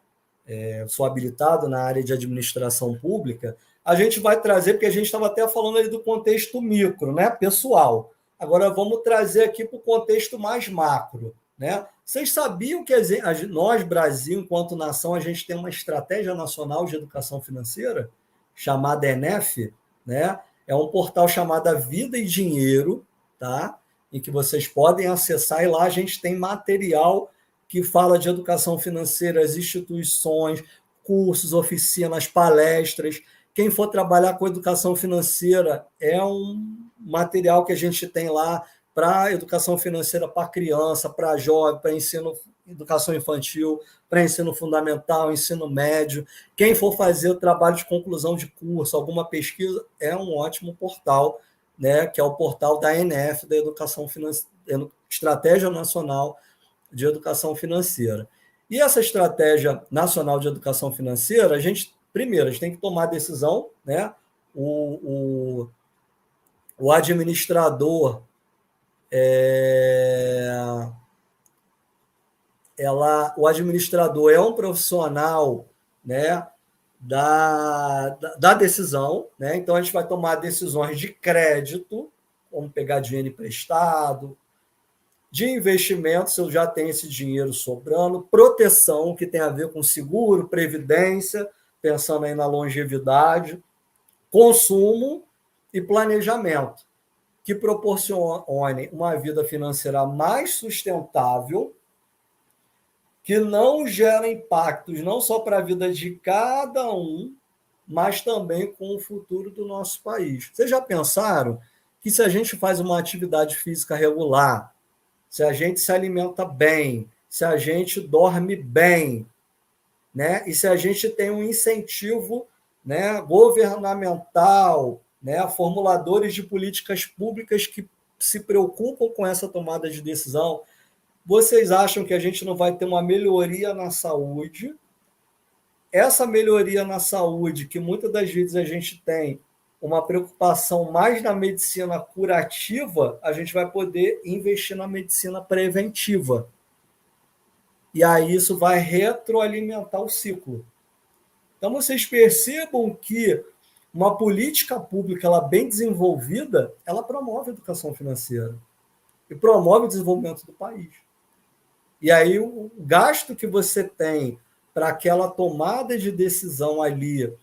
sou habilitado na área de administração pública, a gente vai trazer, porque a gente estava até falando ali do contexto micro, né, pessoal. Agora vamos trazer aqui para o contexto mais macro, né? Vocês sabiam que nós, Brasil, enquanto nação, a gente tem uma estratégia nacional de educação financeira chamada ENEF, né? É um portal chamado Vida e Dinheiro, tá? Em que vocês podem acessar, e lá a gente tem material que fala de educação financeira, as instituições, cursos, oficinas, palestras. Quem for trabalhar com educação financeira, é um material que a gente tem lá para educação financeira para criança, para jovem, para ensino, educação infantil, para ensino fundamental, ensino médio. Quem for fazer o trabalho de conclusão de curso, alguma pesquisa, é um ótimo portal, né, que é o portal da ENEF, da Educação Financeira, Estratégia Nacional de Educação Financeira. E essa Estratégia Nacional de Educação Financeira, primeiro, a gente tem que tomar a decisão, né? O administrador o administrador é um profissional, né, da decisão, né? Então a gente vai tomar decisões de crédito, como pegar dinheiro emprestado, de investimento, se eu já tenho esse dinheiro sobrando, proteção, que tem a ver com seguro, previdência, pensando aí na longevidade, consumo e planejamento, que proporcione uma vida financeira mais sustentável, que não gera impactos não só para a vida de cada um, mas também com o futuro do nosso país. Vocês já pensaram que se a gente faz uma atividade física regular, se a gente se alimenta bem, se a gente dorme bem, né? E se a gente tem um incentivo, né, governamental, né, formuladores de políticas públicas que se preocupam com essa tomada de decisão, vocês acham que a gente não vai ter uma melhoria na saúde? Essa melhoria na saúde, que muitas das vezes a gente tem uma preocupação mais na medicina curativa, a gente vai poder investir na medicina preventiva. E aí isso vai retroalimentar o ciclo. Então, vocês percebam que uma política pública ela bem desenvolvida, ela promove a educação financeira e promove o desenvolvimento do país. E aí o gasto que você tem para aquela tomada de decisão ali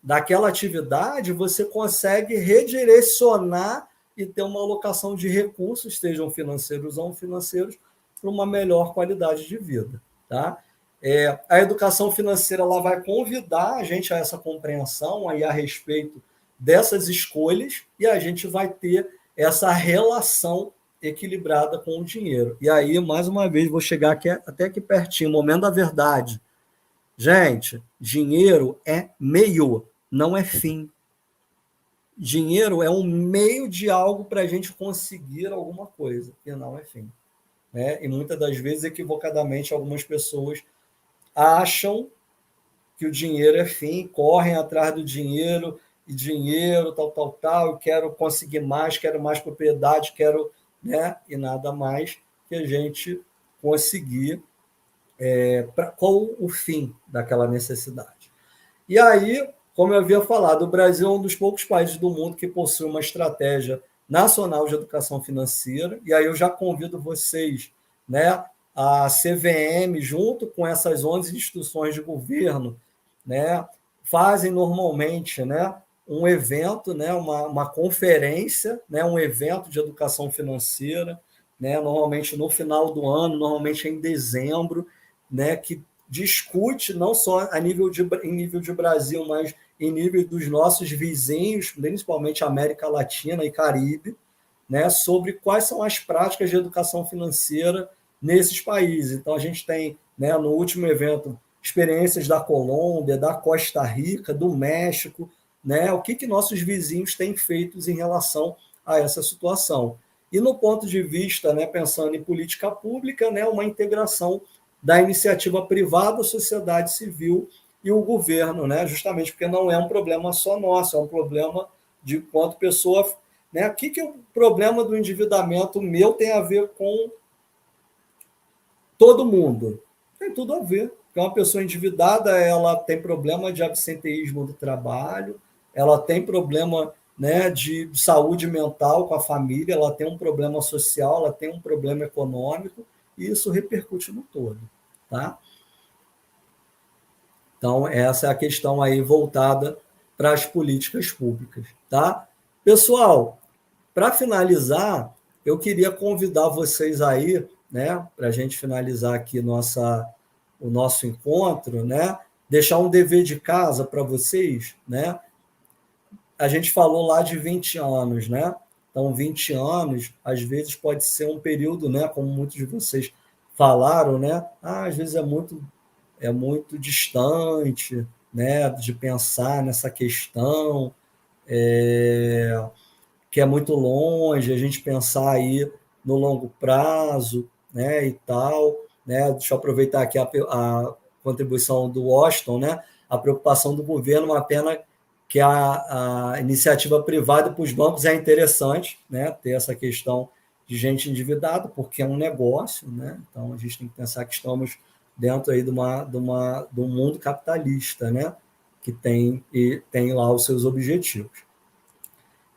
daquela atividade, você consegue redirecionar e ter uma alocação de recursos, sejam financeiros ou não financeiros, para uma melhor qualidade de vida. Tá? A educação financeira ela vai convidar a gente a essa compreensão aí a respeito dessas escolhas e a gente vai ter essa relação equilibrada com o dinheiro. E aí, mais uma vez, vou chegar aqui, até aqui pertinho, momento da verdade. Gente, dinheiro é meio, não é fim. Dinheiro é um meio de algo para a gente conseguir alguma coisa, e não é fim. E muitas das vezes, equivocadamente, algumas pessoas acham que o dinheiro é fim, correm atrás do dinheiro, e dinheiro, tal, quero conseguir mais, quero mais propriedade, quero, e nada mais que a gente conseguir qual o fim daquela necessidade. E aí, como eu havia falado, o Brasil é um dos poucos países do mundo que possui uma estratégia nacional de educação financeira, e aí eu já convido vocês, a CVM, junto com essas 11 instituições de governo, fazem normalmente um evento, uma conferência, um evento de educação financeira, normalmente no final do ano, normalmente em dezembro, que discute não só em nível de Brasil, mas em nível dos nossos vizinhos, principalmente América Latina e Caribe, sobre quais são as práticas de educação financeira nesses países. Então, a gente tem, no último evento, experiências da Colômbia, da Costa Rica, do México, o que nossos vizinhos têm feito em relação a essa situação. E no ponto de vista, pensando em política pública, uma integração da iniciativa privada, a sociedade civil e o governo, justamente porque não é um problema só nosso, é um problema de quanto pessoa... O que o problema do endividamento meu tem a ver com todo mundo? Tem tudo a ver. Porque uma pessoa endividada, ela tem problema de absenteísmo do trabalho, ela tem problema de saúde mental com a família, ela tem um problema social, ela tem um problema econômico, e isso repercute no todo. Tá? Então, essa é a questão aí voltada para as políticas públicas. Tá? Pessoal, para finalizar, eu queria convidar vocês aí, para a gente finalizar aqui o nosso encontro, deixar um dever de casa para vocês, A gente falou lá de 20 anos, Então, 20 anos, às vezes, pode ser um período, como muitos de vocês falaram, às vezes é muito distante, de pensar nessa questão, que é muito longe, a gente pensar aí no longo prazo, e tal, Deixa eu aproveitar aqui a contribuição do Washington, A preocupação do governo, uma pena que a iniciativa privada para os bancos é interessante, ter essa questão de gente endividada, porque é um negócio, Então a gente tem que pensar que estamos dentro aí de um mundo capitalista, que tem lá os seus objetivos.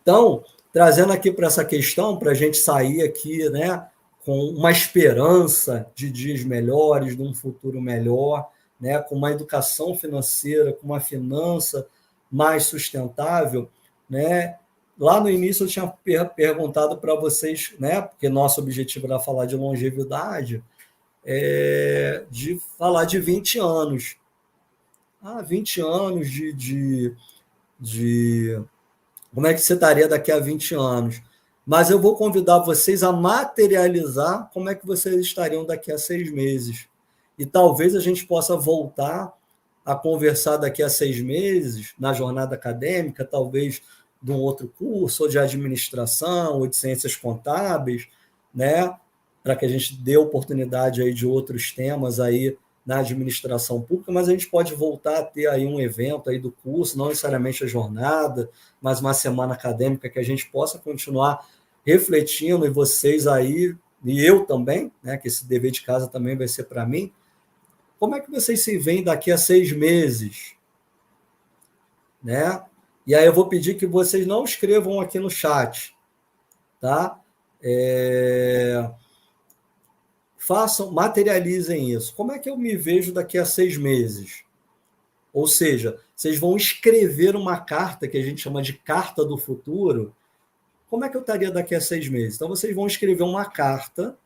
Então, trazendo aqui para essa questão, para a gente sair aqui, com uma esperança de dias melhores, de um futuro melhor, com uma educação financeira, com uma finança mais sustentável, Lá no início eu tinha perguntado para vocês, porque nosso objetivo era falar de longevidade, de falar de 20 anos. 20 anos de como é que você estaria daqui a 20 anos? Mas eu vou convidar vocês a materializar como é que vocês estariam daqui a 6 meses. E talvez a gente possa voltar a conversar daqui a 6 meses, na jornada acadêmica, talvez de um outro curso, ou de administração, ou de ciências contábeis, né? Para que a gente dê oportunidade aí de outros temas aí na administração pública, mas a gente pode voltar a ter aí um evento aí do curso, não necessariamente a jornada, mas uma semana acadêmica que a gente possa continuar refletindo, e vocês aí, e eu também, né, que esse dever de casa também vai ser para mim. Como é que vocês se veem daqui a 6 meses? Né? E aí eu vou pedir que vocês não escrevam aqui no chat, tá? Façam, materializem isso. Como é que eu me vejo daqui a 6 meses? Ou seja, vocês vão escrever uma carta que a gente chama de carta do futuro. Como é que eu estaria daqui a 6 meses? Então, vocês vão escrever uma carta.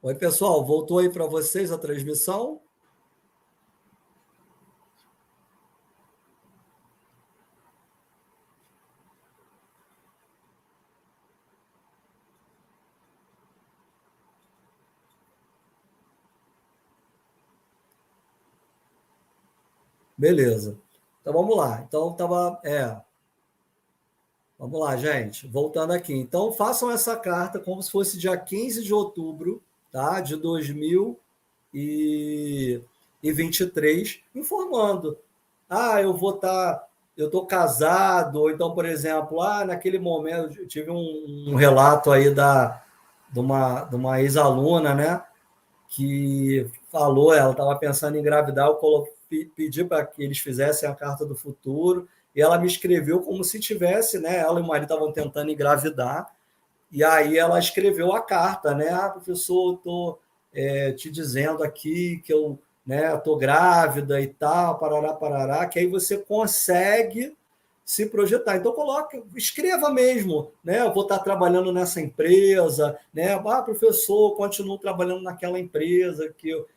Oi, pessoal, voltou aí para vocês a transmissão? Beleza. Então vamos lá. Então tava, vamos lá, gente. Voltando aqui. Então façam essa carta como se fosse dia 15 de outubro, tá? De 2023, informando. Eu vou estar, eu estou casado, ou então, por exemplo, naquele momento eu tive um relato aí de uma ex-aluna, né? Que falou, ela estava pensando em engravidar, eu pedi para que eles fizessem a carta do futuro, e ela me escreveu como se tivesse, né? Ela e o marido estavam tentando engravidar, e aí ela escreveu a carta, né? Professor, estou te dizendo aqui que eu estou grávida e tal, parará, parará, que aí você consegue se projetar. Então, escreva mesmo, né? Eu vou estar trabalhando nessa empresa, né? Professor, continuo trabalhando naquela empresa que eu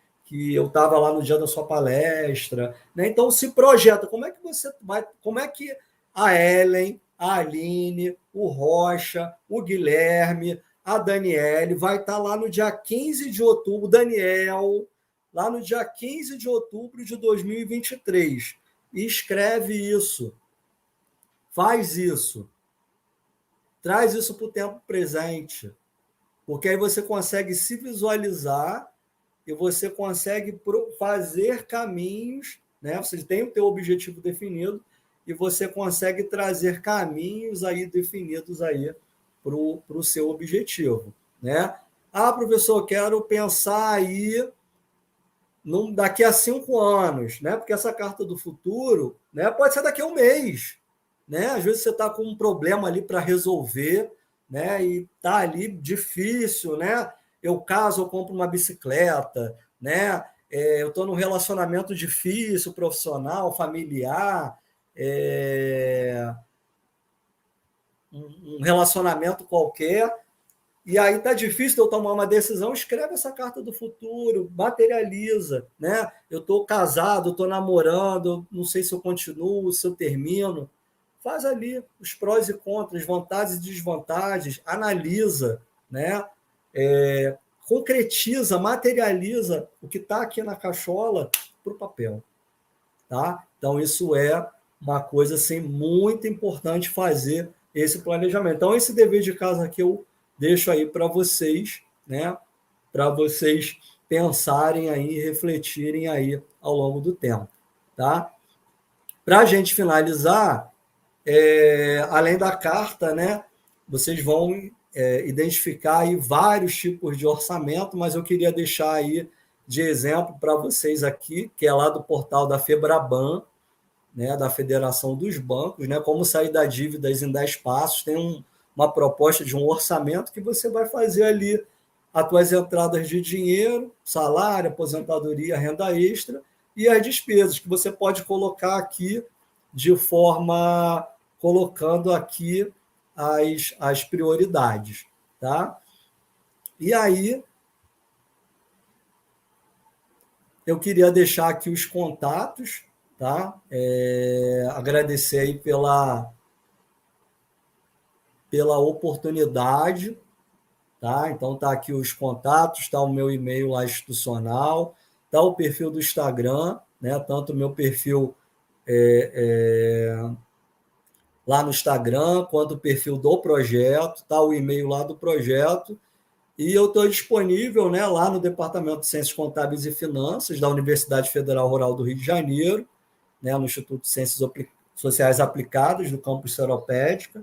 estava lá no dia da sua palestra, né? Então, se projeta. Como é que você vai, como é que a Ellen, a Aline, o Rocha, o Guilherme, a Daniele vai estar lá no dia 15 de outubro, Daniel, lá no dia 15 de outubro de 2023. E escreve isso. Faz isso. Traz isso para o tempo presente. Porque aí você consegue se visualizar e você consegue fazer caminhos, né? Você tem o teu objetivo definido e você consegue trazer caminhos aí definidos aí para o seu objetivo, né? Professor, quero pensar aí daqui a 5 anos, né? Porque essa carta do futuro, né? Pode ser daqui a um mês, né? Às vezes você está com um problema ali para resolver, né? E tá ali difícil, né? Eu caso, eu compro uma bicicleta, né? Eu estou num relacionamento difícil, profissional, familiar, um relacionamento qualquer. E aí tá difícil de eu tomar uma decisão, escreve essa carta do futuro, materializa, né? Eu estou casado, estou namorando, não sei se eu continuo, se eu termino. Faz ali os prós e contras, vantagens e desvantagens, analisa, né? concretiza, materializa o que está aqui na cachola para o papel. Tá? Então, isso é uma coisa assim, muito importante fazer esse planejamento. Então, esse dever de casa que eu deixo aí para vocês, né? Para vocês pensarem aí, refletirem aí ao longo do tempo. Tá? Para a gente finalizar, além da carta, né? Vocês vão identificar aí vários tipos de orçamento, mas eu queria deixar aí de exemplo para vocês aqui, que é lá do portal da FEBRABAN, né, da Federação dos Bancos, né, como sair da dívidas em 10 passos. Tem uma proposta de um orçamento que você vai fazer ali as tuas entradas de dinheiro, salário, aposentadoria, renda extra e as despesas que você pode colocar aqui de forma colocando aqui as prioridades, tá? E aí eu queria deixar aqui os contatos, tá? Agradecer aí pela oportunidade, tá? Então tá aqui os contatos, tá o meu e-mail lá institucional, tá o perfil do Instagram, né? Tanto o meu perfil lá no Instagram, quanto o perfil do projeto, tá o e-mail lá do projeto. E eu estou disponível, né, lá no Departamento de Ciências Contábeis e Finanças da Universidade Federal Rural do Rio de Janeiro, né, no Instituto de Ciências Sociais Aplicadas, do campus Seropédica.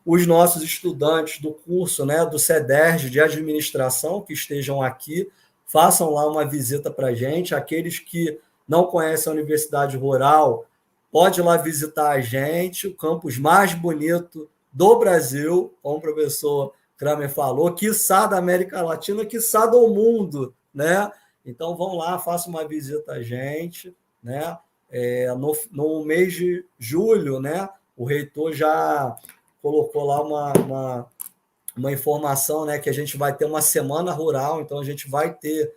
Os nossos estudantes do curso, né, do CEDERJ de Administração, que estejam aqui, façam lá uma visita para a gente. Aqueles que não conhecem a Universidade Rural, pode ir lá visitar a gente, o campus mais bonito do Brasil, como o professor Kramer falou, quiçá da América Latina, quiçá do mundo, né? Então, vão lá, façam uma visita a gente, né? No mês de julho, né? O reitor já colocou lá uma informação, né? Que a gente vai ter uma semana rural, então a gente vai ter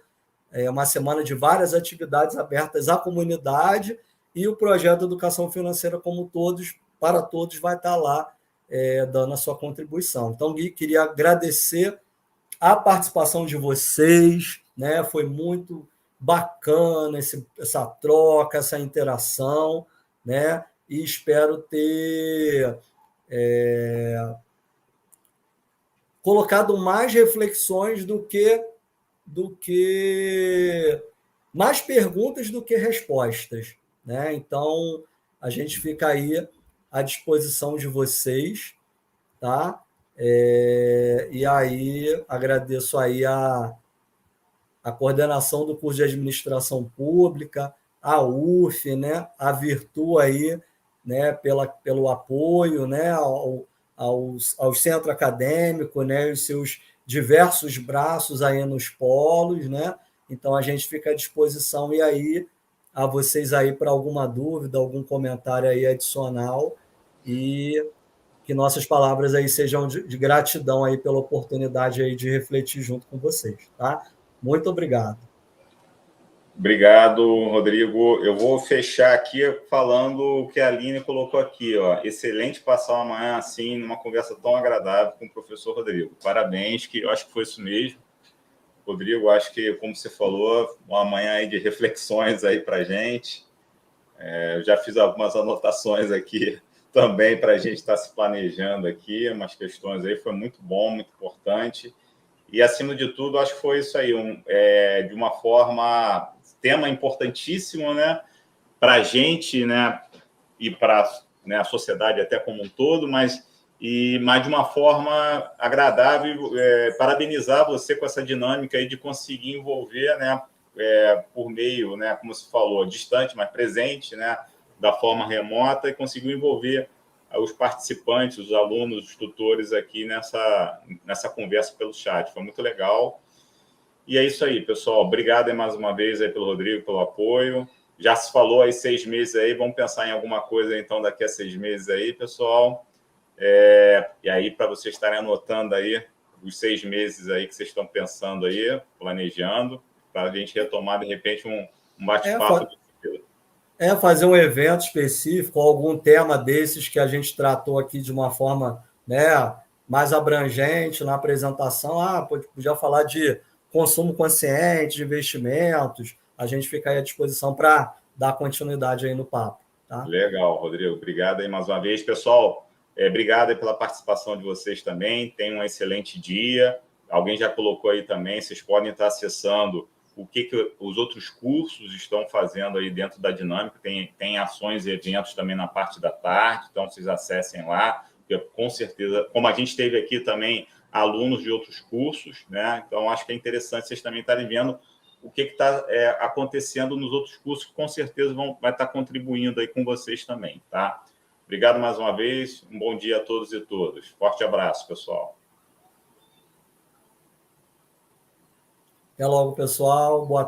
uma semana de várias atividades abertas à comunidade e o projeto Educação Financeira como todos, para todos, vai estar lá dando a sua contribuição. Então, Gui, queria agradecer a participação de vocês, né? Foi muito bacana essa troca, essa interação, né? E espero ter colocado mais reflexões do que mais perguntas do que respostas, né? Então, a gente fica aí à disposição de vocês, tá? E aí, agradeço aí a coordenação do curso de Administração Pública, a UF, né? A Virtu aí, né? Pelo apoio, né? Ao centro acadêmico, né? E os seus diversos braços aí nos polos, né? Então, a gente fica à disposição e aí a vocês aí para alguma dúvida, algum comentário aí adicional e que nossas palavras aí sejam de gratidão aí pela oportunidade aí de refletir junto com vocês, tá? Muito obrigado. Obrigado, Rodrigo. Eu vou fechar aqui falando o que a Aline colocou aqui, ó. Excelente passar uma manhã assim, numa conversa tão agradável com o professor Rodrigo. Parabéns, que eu acho que foi isso mesmo. Rodrigo, acho que, como você falou, uma manhã aí de reflexões aí para a gente. Eu já fiz algumas anotações aqui também para a gente estar se planejando aqui, umas questões aí, foi muito bom, muito importante. E, acima de tudo, acho que foi isso aí, de uma forma, tema importantíssimo, né, para a gente, né, e para, né, a sociedade até como um todo, mas de uma forma agradável, parabenizar você com essa dinâmica aí de conseguir envolver, né, por meio, né, como você falou, distante, mas presente, né, da forma remota, e conseguiu envolver os participantes, os alunos, os tutores aqui nessa conversa pelo chat. Foi muito legal. E é isso aí, pessoal. Obrigado aí mais uma vez aí pelo Rodrigo, pelo apoio. Já se falou aí 6 meses aí, vamos pensar em alguma coisa então daqui a 6 meses aí, pessoal. E aí, para vocês estarem anotando aí os 6 meses aí que vocês estão pensando aí, planejando, para a gente retomar, de repente, um bate-papo. Fazer um evento específico, algum tema desses que a gente tratou aqui de uma forma, né, mais abrangente na apresentação. Podia falar de consumo consciente, de investimentos, a gente fica aí à disposição para dar continuidade aí no papo. Tá? Legal, Rodrigo. Obrigado aí mais uma vez. Pessoal, obrigado aí pela participação de vocês também. Tenham um excelente dia. Alguém já colocou aí também, vocês podem estar acessando o que os outros cursos estão fazendo aí dentro da dinâmica. Tem ações e eventos também na parte da tarde, então vocês acessem lá, porque com certeza, como a gente teve aqui também alunos de outros cursos, né? Então acho que é interessante vocês também estarem vendo o que está acontecendo nos outros cursos, que com certeza vai estar contribuindo aí com vocês também, tá? Obrigado mais uma vez, um bom dia a todos e todas. Forte abraço, pessoal. Até logo, pessoal. Boa